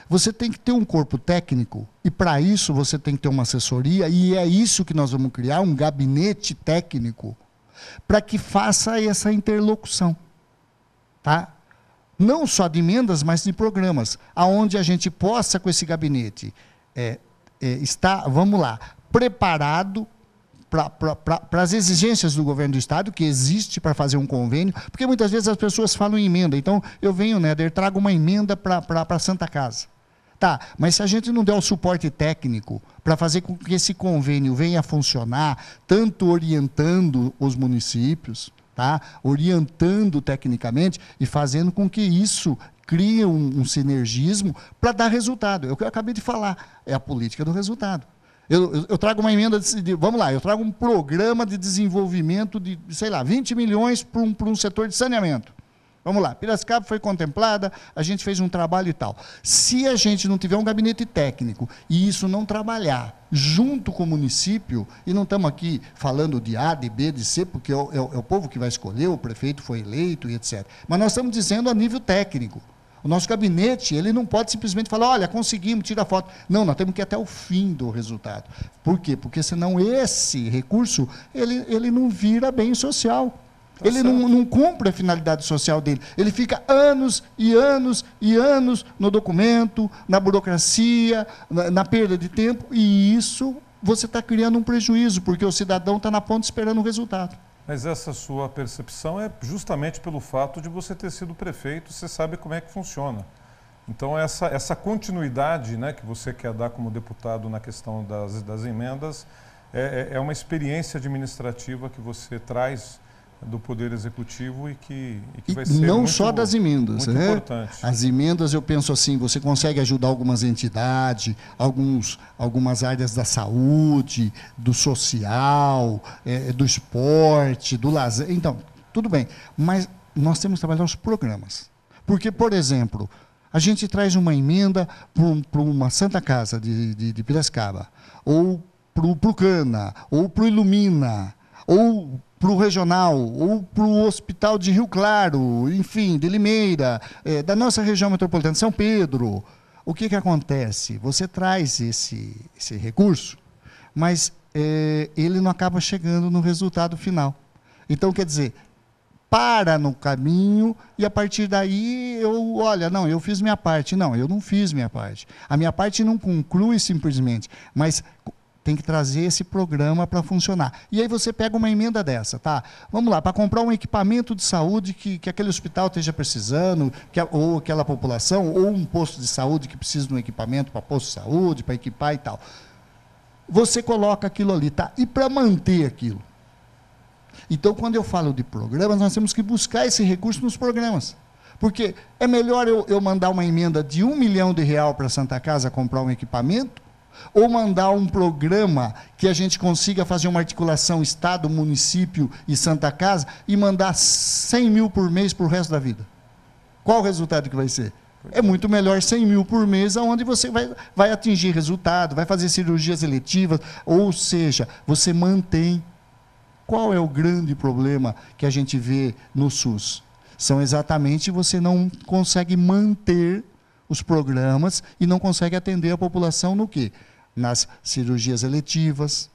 Você tem que ter um corpo técnico e, para isso, você tem que ter uma assessoria e é isso que nós vamos criar, um gabinete técnico para que faça essa interlocução. tá? Não só de emendas, mas de programas, aonde a gente possa, com esse gabinete, estar, vamos lá, preparado para as exigências do governo do Estado, que existe para fazer um convênio, porque muitas vezes as pessoas falam em emenda. Então, eu venho, Néder, trago uma emenda para a Santa Casa. Tá, mas se a gente não der o suporte técnico para fazer com que esse convênio venha a funcionar, tanto orientando os municípios, tá, orientando tecnicamente e fazendo com que isso crie um sinergismo para dar resultado. É o que eu acabei de falar, é a política do resultado. Eu trago uma emenda, vamos lá, eu trago um programa de desenvolvimento de, sei lá, 20 milhões para um setor de saneamento. Vamos lá, Piracicaba foi contemplada, a gente fez um trabalho e tal. Se a gente não tiver um gabinete técnico e isso não trabalhar junto com o município, e não estamos aqui falando de A, de B, de C, porque é o povo que vai escolher, o prefeito foi eleito e etc. Mas nós estamos dizendo a nível técnico. O nosso gabinete, ele não pode simplesmente falar, olha, conseguimos, tira a foto. Não, nós temos que ir até o fim do resultado. Por quê? Porque senão esse recurso, ele não vira bem social. Ele não cumpre a finalidade social dele. Ele fica anos e anos e anos no documento, na burocracia, na perda de tempo, e isso você está criando um prejuízo, porque o cidadão está na ponta esperando o resultado. Mas essa sua percepção é justamente pelo fato de você ter sido prefeito, você sabe como é que funciona. Então, essa continuidade, né, que você quer dar como deputado na questão das emendas é uma experiência administrativa que você traz do Poder Executivo e que vai ser não muito, só das emendas, muito importante. As emendas, eu penso assim, você consegue ajudar algumas entidades, algumas áreas da saúde, do social, do esporte, do lazer. Então, tudo bem, mas nós temos que trabalhar os programas. Porque, por exemplo, a gente traz uma emenda para uma Santa Casa de Piracicaba, ou para o Cana, ou para o Ilumina, ou para o regional, ou para o hospital de Rio Claro, enfim, de Limeira, da nossa região metropolitana, São Pedro. O que acontece? Você traz esse recurso, mas ele não acaba chegando no resultado final. Então, quer dizer, para no caminho e a partir daí eu fiz minha parte. Não, eu não fiz minha parte. A minha parte não conclui simplesmente, mas tem que trazer esse programa para funcionar. E aí você pega uma emenda dessa, tá? Vamos lá, para comprar um equipamento de saúde que aquele hospital esteja precisando, ou aquela população, ou um posto de saúde que precisa de um equipamento para posto de saúde, para equipar e tal. Você coloca aquilo ali, tá? E para manter aquilo? Então, quando eu falo de programas, nós temos que buscar esse recurso nos programas. Porque é melhor eu mandar uma emenda de R$1 milhão para a Santa Casa comprar um equipamento, ou mandar um programa que a gente consiga fazer uma articulação Estado, município e Santa Casa e mandar 100 mil por mês para o resto da vida. Qual o resultado que vai ser? É muito melhor 100 mil por mês, onde você vai atingir resultado, vai fazer cirurgias eletivas, ou seja, você mantém. Qual é o grande problema que a gente vê no SUS? São exatamente você não consegue manter os programas e não consegue atender a população no quê? Nas cirurgias eletivas,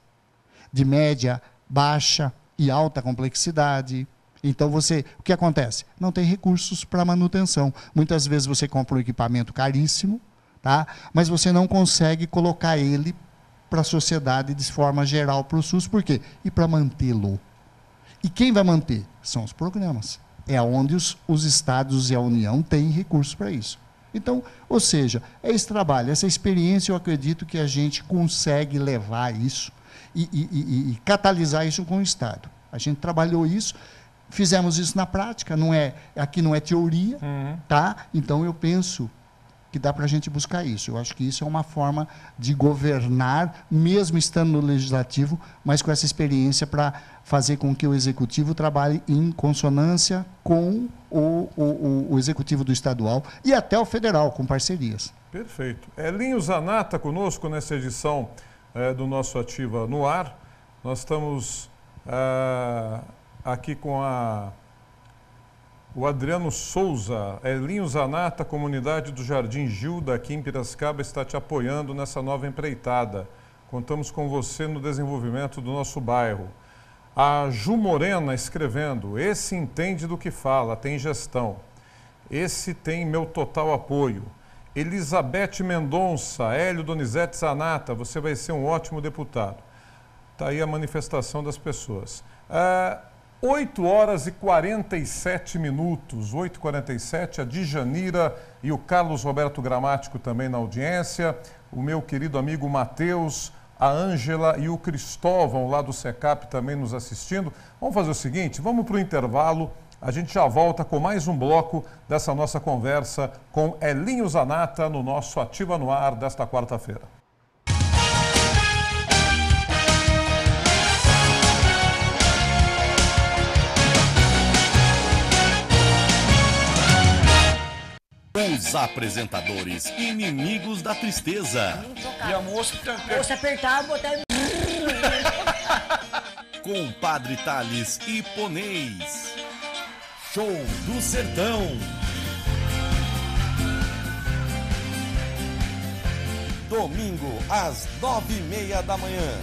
de média, baixa e alta complexidade. Então, o que acontece? Não tem recursos para manutenção. Muitas vezes você compra um equipamento caríssimo, tá? Mas você não consegue colocar ele para a sociedade de forma geral, para o SUS. Por quê? E para mantê-lo. E quem vai manter? São os programas. É onde os estados e a União têm recursos para isso. Então, ou seja, é esse trabalho, essa experiência, eu acredito que a gente consegue levar isso e catalisar isso com o Estado. A gente trabalhou isso, fizemos isso na prática, aqui não é teoria, tá? Então, eu penso que dá para a gente buscar isso. Eu acho que isso é uma forma de governar, mesmo estando no Legislativo, mas com essa experiência para fazer com que o Executivo trabalhe em consonância com o Executivo do Estadual e até o Federal, com parcerias. Perfeito. Elinho Zanata conosco nessa edição do nosso Ativa no Ar. Nós estamos aqui com o Adriano Souza. Elinho Zanata, comunidade do Jardim Gilda, aqui em Piracicaba, está te apoiando nessa nova empreitada. Contamos com você no desenvolvimento do nosso bairro. A Ju Morena escrevendo, esse entende do que fala, tem gestão. esse tem meu total apoio. Elizabeth Mendonça, Hélio Donizete Zanata, você vai ser um ótimo deputado. Está aí a manifestação das pessoas. 8 horas e 47 minutos, 8h47, a Djanira e o Carlos Roberto Gramático também na audiência, o meu querido amigo Matheus, a Ângela e o Cristóvão lá do SECAP também nos assistindo. Vamos fazer o seguinte, vamos para o intervalo. A gente já volta com mais um bloco dessa nossa conversa com Elinho Zanata no nosso Ativa no Ar desta quarta-feira. Os apresentadores inimigos da tristeza. E a moça apertar, botar... Com Padre Thales e Ponês. Show do Sertão. Domingo, às 9h30 da manhã.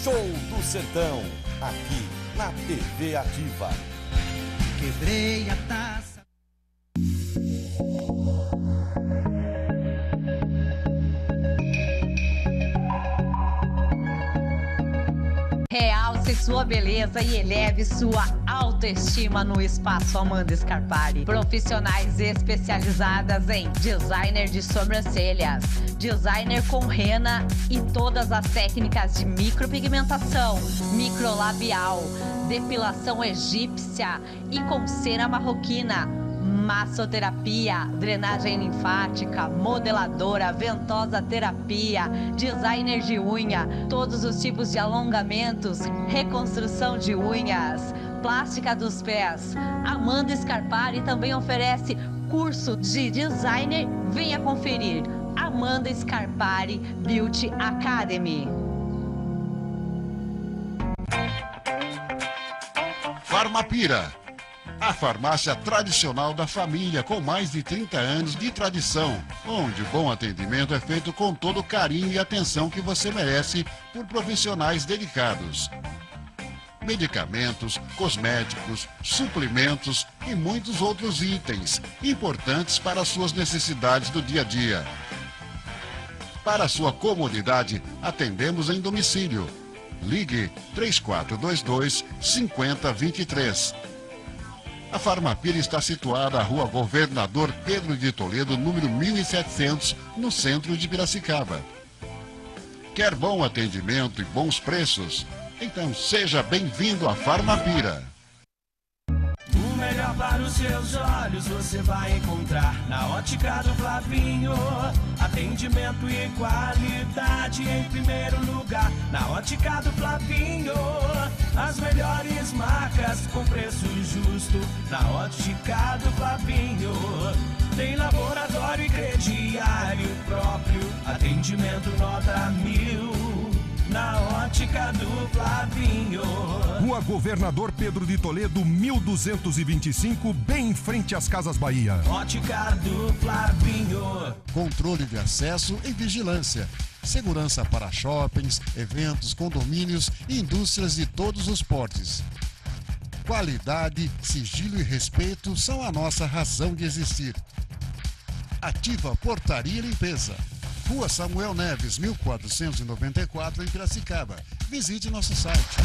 Show do Sertão. Aqui na TV Ativa. Quebrei a taça. Realce sua beleza e eleve sua autoestima no Espaço Amanda Scarpari. Profissionais especializadas em designer de sobrancelhas, designer com rena e todas as técnicas de micropigmentação, microlabial, depilação egípcia e com cera marroquina. Massoterapia, drenagem linfática, modeladora, ventosa terapia, designer de unha, todos os tipos de alongamentos, reconstrução de unhas, plástica dos pés. Amanda Scarpari também oferece curso de designer. Venha conferir. Amanda Scarpari Beauty Academy. Farmapira, a farmácia tradicional da família, com mais de 30 anos de tradição, onde o bom atendimento é feito com todo o carinho e atenção que você merece por profissionais dedicados. Medicamentos, cosméticos, suplementos e muitos outros itens importantes para as suas necessidades do dia a dia. Para sua comodidade, atendemos em domicílio. Ligue 3422-5023. A Farmapira está situada na Rua Governador Pedro de Toledo, número 1700, no centro de Piracicaba. Quer bom atendimento e bons preços? Então seja bem-vindo à Farmapira. O melhor para os seus olhos você vai encontrar na Ótica do Flavinho. Atendimento e qualidade em primeiro lugar na Ótica do Flavinho. As melhores marcas com preço justo na Ótica do Flavinho. Tem laboratório e crediário próprio, atendimento nota 1000 na Ótica do Flavinho. Rua Governador Pedro de Toledo, 1225, bem em frente às Casas Bahia. Ótica do Flavinho. Controle de acesso e vigilância. Segurança para shoppings, eventos, condomínios e indústrias de todos os portes. Qualidade, sigilo e respeito são a nossa razão de existir. Ativa Portaria e Limpeza. Rua Samuel Neves, 1494, em Piracicaba. Visite nosso site.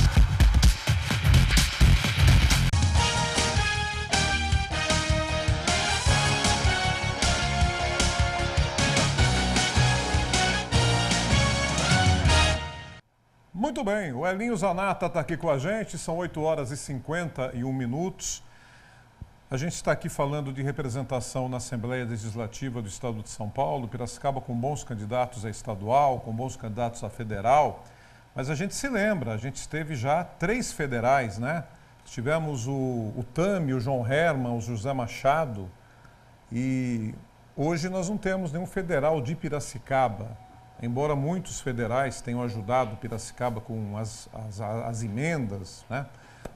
Muito bem, o Elinho Zanata está aqui com a gente, são 8 horas e 51 minutos. A gente está aqui falando de representação na Assembleia Legislativa do Estado de São Paulo, Piracicaba com bons candidatos a estadual, com bons candidatos a federal, mas a gente se lembra, a gente teve já 3 federais, né? Tivemos o Tami, o João Herman, o José Machado, e hoje nós não temos nenhum federal de Piracicaba, embora muitos federais tenham ajudado Piracicaba com as emendas, né?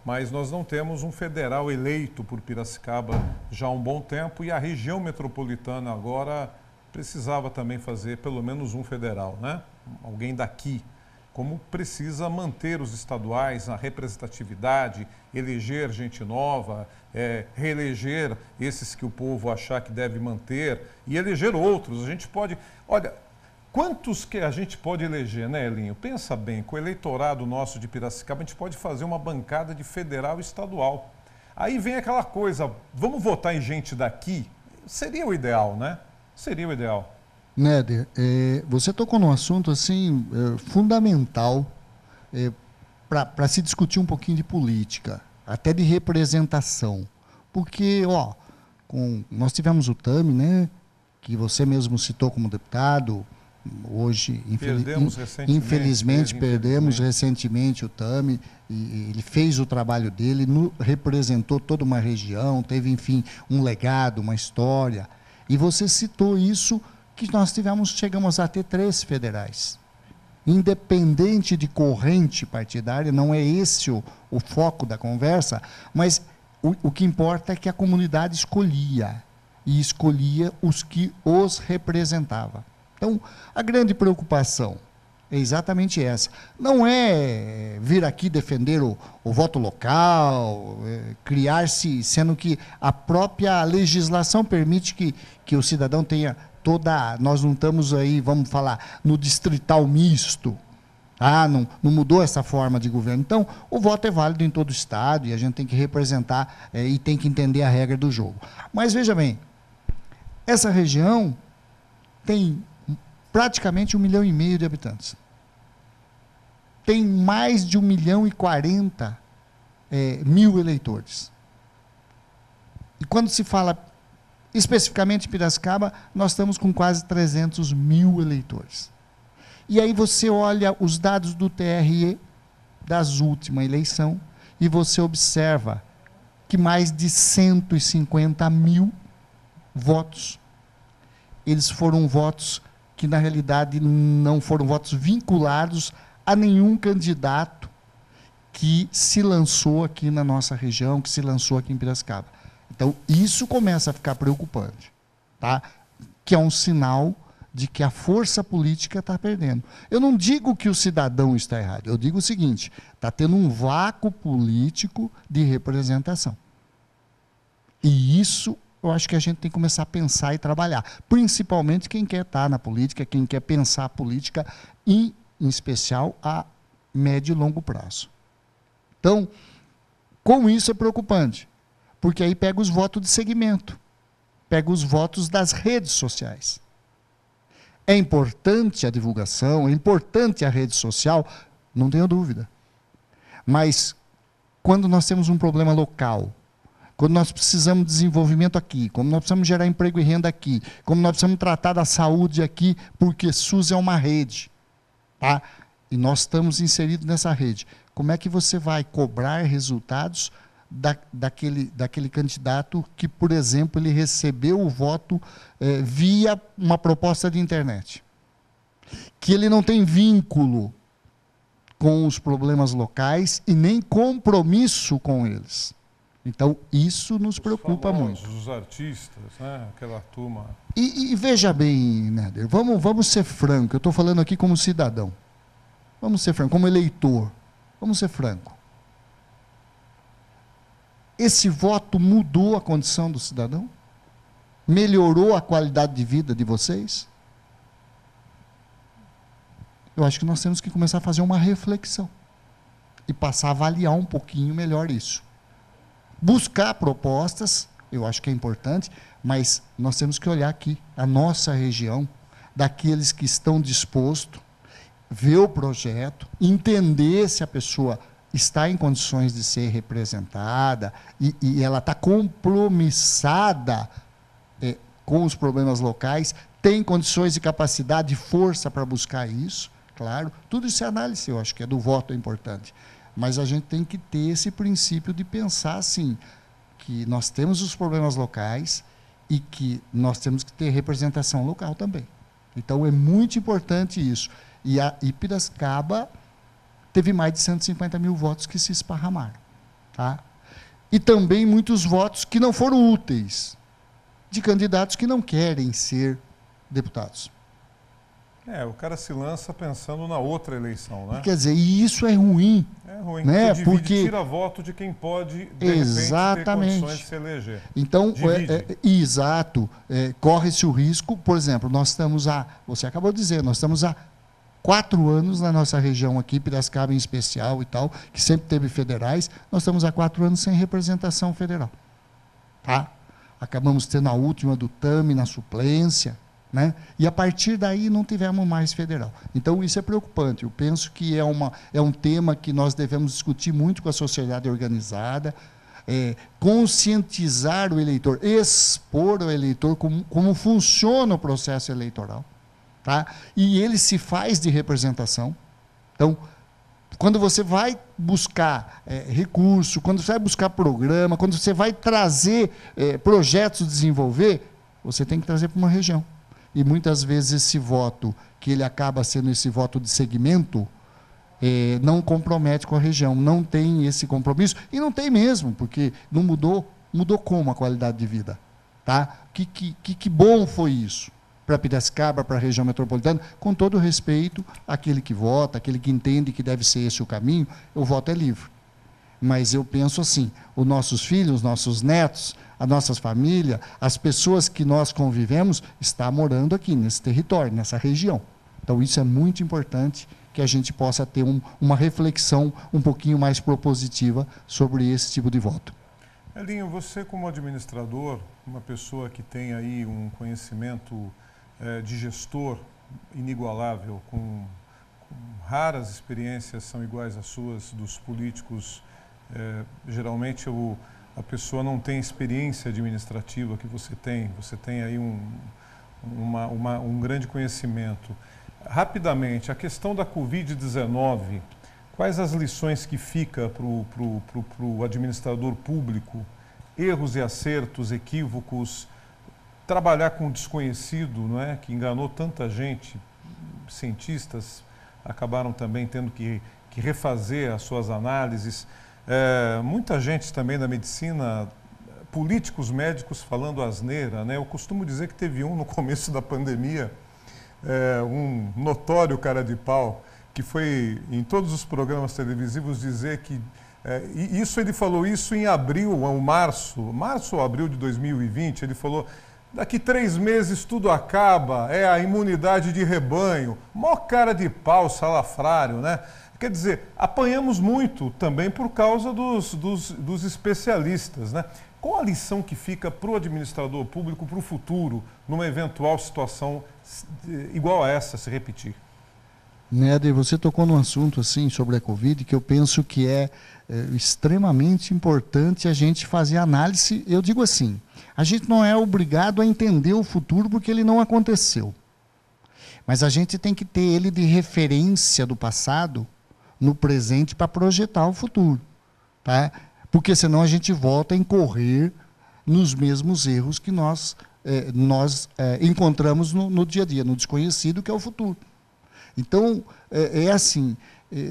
Mas nós não temos um federal eleito por Piracicaba já há um bom tempo e a região metropolitana agora precisava também fazer pelo menos um federal, né? Alguém daqui. como precisa manter os estaduais na representatividade, eleger gente nova, reeleger esses que o povo achar que deve manter e eleger outros. A gente pode... Olha, quantos que a gente pode eleger, né, Elinho? Pensa bem, com o eleitorado nosso de Piracicaba, a gente pode fazer uma bancada de federal e estadual. Aí vem aquela coisa, vamos votar em gente daqui? Seria o ideal, né? Seria o ideal. Néder, você tocou num assunto assim, fundamental para se discutir um pouquinho de política, até de representação. Porque, nós tivemos o Tami, né, que você mesmo citou como deputado, hoje, infelizmente, perdemos recentemente o Tami, e ele fez o trabalho dele, representou toda uma região, teve, enfim, um legado, uma história. E você citou isso, que nós chegamos a ter 3 federais. Independente de corrente partidária, não é esse o foco da conversa, mas o que importa é que a comunidade escolhia, e escolhia os que os representavam. Então, a grande preocupação é exatamente essa. Não é vir aqui defender o voto local, criar-se, sendo que a própria legislação permite que o cidadão tenha nós não estamos aí, vamos falar, no distrital misto. Não mudou essa forma de governo. Então, o voto é válido em todo o estado e a gente tem que representar e tem que entender a regra do jogo. Mas, veja bem, essa região tem praticamente 1,5 milhão de habitantes. Tem mais de 1.040.000 eleitores. E quando se fala especificamente em Piracicaba, nós estamos com quase 300.000 eleitores. E aí você olha os dados do TRE das última eleição e você observa que mais de 150.000 votos, eles foram votos que, na realidade, não foram votos vinculados a nenhum candidato que se lançou aqui na nossa região, que se lançou aqui em Piracicaba. Então, isso começa a ficar preocupante, tá? Que é um sinal de que a força política está perdendo. Eu não digo que o cidadão está errado, eu digo o seguinte, está tendo um vácuo político de representação. E isso eu acho que a gente tem que começar a pensar e trabalhar, principalmente quem quer estar na política, quem quer pensar a política, em especial a médio e longo prazo. Então, como isso é preocupante? Porque aí pega os votos de segmento, pega os votos das redes sociais. É importante a divulgação, é importante a rede social, não tenho dúvida. Mas, quando nós temos um problema local, quando nós precisamos de desenvolvimento aqui, como nós precisamos gerar emprego e renda aqui, como nós precisamos tratar da saúde aqui, porque SUS é uma rede, tá? E nós estamos inseridos nessa rede. Como é que você vai cobrar resultados daquele candidato que, por exemplo, ele recebeu o voto via uma proposta de internet? Que ele não tem vínculo com os problemas locais e nem compromisso com eles. Então, isso nos preocupa muito. Os artistas, né? Aquela turma... E veja bem, Néder, vamos ser franco, eu estou falando aqui como cidadão. Vamos ser franco, como eleitor. Vamos ser franco. Esse voto mudou a condição do cidadão? Melhorou a qualidade de vida de vocês? Eu acho que nós temos que começar a fazer uma reflexão e passar a avaliar um pouquinho melhor isso. Buscar propostas, eu acho que é importante, mas nós temos que olhar aqui, a nossa região, daqueles que estão dispostos, ver o projeto, entender se a pessoa está em condições de ser representada e ela está compromissada com os problemas locais, tem condições de capacidade e força para buscar isso, claro. Tudo isso é análise, eu acho que é do voto é importante. Mas a gente tem que ter esse princípio de pensar assim, que nós temos os problemas locais e que nós temos que ter representação local também. Então, é muito importante isso. E Piracicaba teve mais de 150.000 votos que se esparramaram. Tá? E também muitos votos que não foram úteis, de candidatos que não querem ser deputados. O cara se lança pensando na outra eleição, né? Quer dizer, e isso é ruim. É ruim, né? Porque tira voto de quem pode, de repente, ter condições de se eleger. Então, exato, corre-se o risco, por exemplo, você acabou de dizer, nós estamos há 4 anos na nossa região aqui, Piracicaba em especial e tal, que sempre teve federais, nós estamos há 4 anos sem representação federal. Tá? Acabamos tendo a última do TAMI na suplência, né? E a partir daí não tivemos mais federal. Então, isso é preocupante. Eu penso que é um tema que nós devemos discutir muito com a sociedade organizada, conscientizar o eleitor, expor ao eleitor como funciona o processo eleitoral. Tá? E ele se faz de representação. Então, quando você vai buscar recurso, quando você vai buscar programa, quando você vai trazer projetos de desenvolver, você tem que trazer para uma região. E muitas vezes esse voto, que ele acaba sendo esse voto de segmento, não compromete com a região, não tem esse compromisso, e não tem mesmo, porque não mudou como a qualidade de vida. Tá? Que bom foi isso para Piracicaba, para a região metropolitana, com todo o respeito àquele que vota, aquele que entende que deve ser esse o caminho, o voto é livre. Mas eu penso assim, os nossos filhos, os nossos netos, as nossas famílias, as pessoas que nós convivemos, estão morando aqui, nesse território, nessa região. Então, isso é muito importante, que a gente possa ter uma reflexão um pouquinho mais propositiva sobre esse tipo de voto. Elinho, você como administrador, uma pessoa que tem aí um conhecimento de gestor inigualável, com raras experiências são iguais às suas dos políticos, geralmente a pessoa não tem experiência administrativa que você tem aí um grande conhecimento. Rapidamente, a questão da Covid-19, quais as lições que fica para o administrador público? Erros e acertos, equívocos, trabalhar com o desconhecido, não é? Que enganou tanta gente, cientistas acabaram também tendo que refazer as suas análises. Muita gente também da medicina, políticos médicos falando asneira, né? Eu costumo dizer que teve no começo da pandemia, um notório cara de pau, que foi em todos os programas televisivos dizer que ele falou isso em abril ou março ou abril de 2020, ele falou, daqui 3 meses tudo acaba, a imunidade de rebanho, mó cara de pau salafrário, né? Quer dizer, apanhamos muito também por causa dos especialistas, né? Qual a lição que fica para o administrador público para o futuro, numa eventual situação igual a essa se repetir? Néder, você tocou num assunto assim sobre a Covid que eu penso que é extremamente importante a gente fazer análise. Eu digo assim, a gente não é obrigado a entender o futuro porque ele não aconteceu. Mas a gente tem que ter ele de referência do passado no presente para projetar o futuro. Tá? Porque senão a gente volta a incorrer nos mesmos erros que nós encontramos no dia a dia, no desconhecido que é o futuro. Então, assim,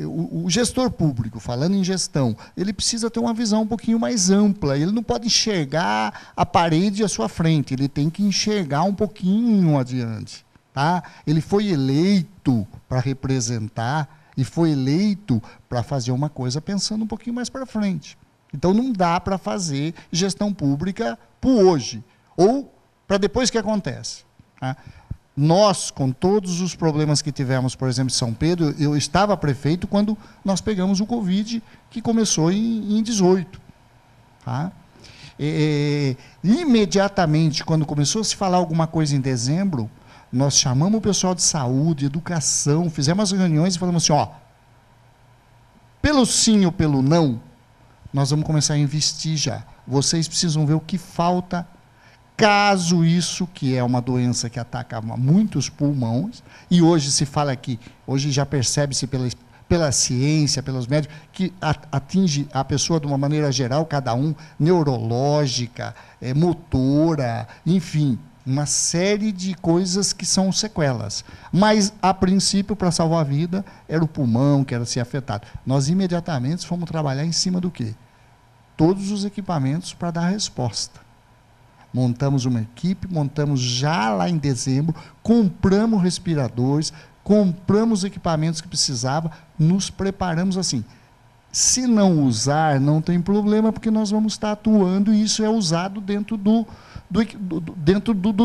o gestor público, falando em gestão, ele precisa ter uma visão um pouquinho mais ampla, ele não pode enxergar a parede à sua frente, ele tem que enxergar um pouquinho adiante. Tá? Ele foi eleito para representar e foi eleito para fazer uma coisa pensando um pouquinho mais para frente. Então, não dá para fazer gestão pública por hoje, ou para depois que acontece. Tá? Nós, com todos os problemas que tivemos, por exemplo, em São Pedro, eu estava prefeito quando nós pegamos o Covid, que começou em 18. Tá? Imediatamente, quando começou a se falar alguma coisa em dezembro, nós chamamos o pessoal de saúde, educação, fizemos as reuniões e falamos assim, pelo sim ou pelo não, nós vamos começar a investir já. Vocês precisam ver o que falta. Caso isso, que é uma doença que ataca muitos pulmões, e hoje se fala que, hoje já percebe-se pela ciência, pelos médicos, que atinge a pessoa de uma maneira geral, cada um, neurológica, motora, enfim, uma série de coisas que são sequelas. Mas, a princípio, para salvar a vida, era o pulmão que era ser afetado. Nós imediatamente fomos trabalhar em cima do quê? Todos os equipamentos para dar resposta. Montamos uma equipe, montamos já lá em dezembro, compramos respiradores, compramos equipamentos que precisava, nos preparamos assim. Se não usar, não tem problema, porque nós vamos estar atuando e isso é usado dentro do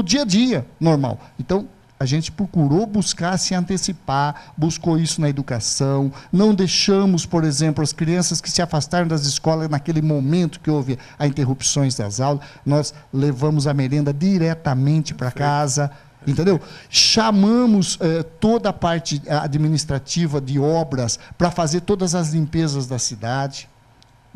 dia a dia normal. Então, a gente procurou buscar se antecipar, buscou isso na educação, não deixamos, por exemplo, as crianças que se afastaram das escolas naquele momento que houve as interrupções das aulas, nós levamos a merenda diretamente para casa, entendeu? Chamamos toda a parte administrativa de obras para fazer todas as limpezas da cidade.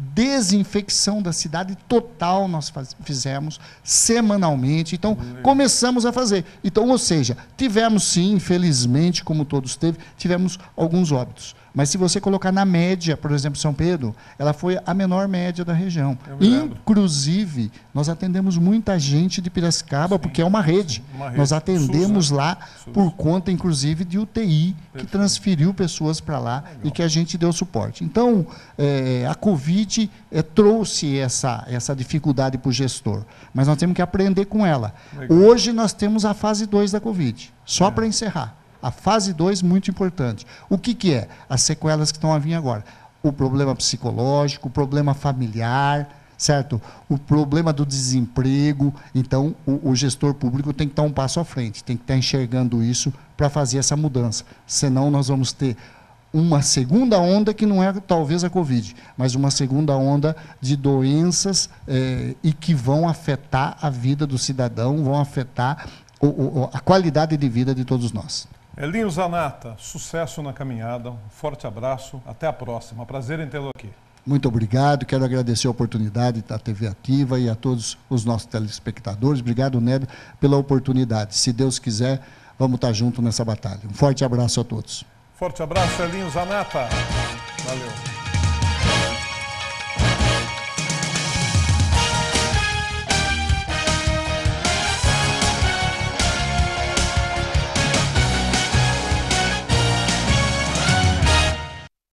Desinfecção da cidade total nós fizemos semanalmente. Então, começamos a fazer. Então, ou seja, tivemos sim, infelizmente, como todos tivemos alguns óbitos. Mas se você colocar na média, por exemplo, São Pedro, ela foi a menor média da região. Inclusive, nós atendemos muita gente de Piracicaba, porque é uma rede. Nós atendemos SUS, lá SUS. Por conta, inclusive, de UTI, que transferiu pessoas para lá e que a gente deu suporte. Então, a Covid trouxe essa dificuldade para o gestor, mas nós temos que aprender com ela. Hoje nós temos a fase 2 da Covid, só para encerrar. A fase 2, muito importante. O que é? As sequelas que estão a vir agora. O problema psicológico, o problema familiar, certo? O problema do desemprego. Então, o gestor público tem que estar um passo à frente, tem que estar enxergando isso para fazer essa mudança. Senão, nós vamos ter uma segunda onda que não é talvez a Covid, mas uma segunda onda de doenças e que vão afetar a vida do cidadão, vão afetar a qualidade de vida de todos nós. Elinho Zanata, sucesso na caminhada, um forte abraço, até a próxima, prazer em tê-lo aqui. Muito obrigado, quero agradecer a oportunidade da TV Ativa e a todos os nossos telespectadores. Obrigado, Nedo, pela oportunidade. Se Deus quiser, vamos estar juntos nessa batalha. Um forte abraço a todos. Forte abraço, Elinho Zanata. Valeu.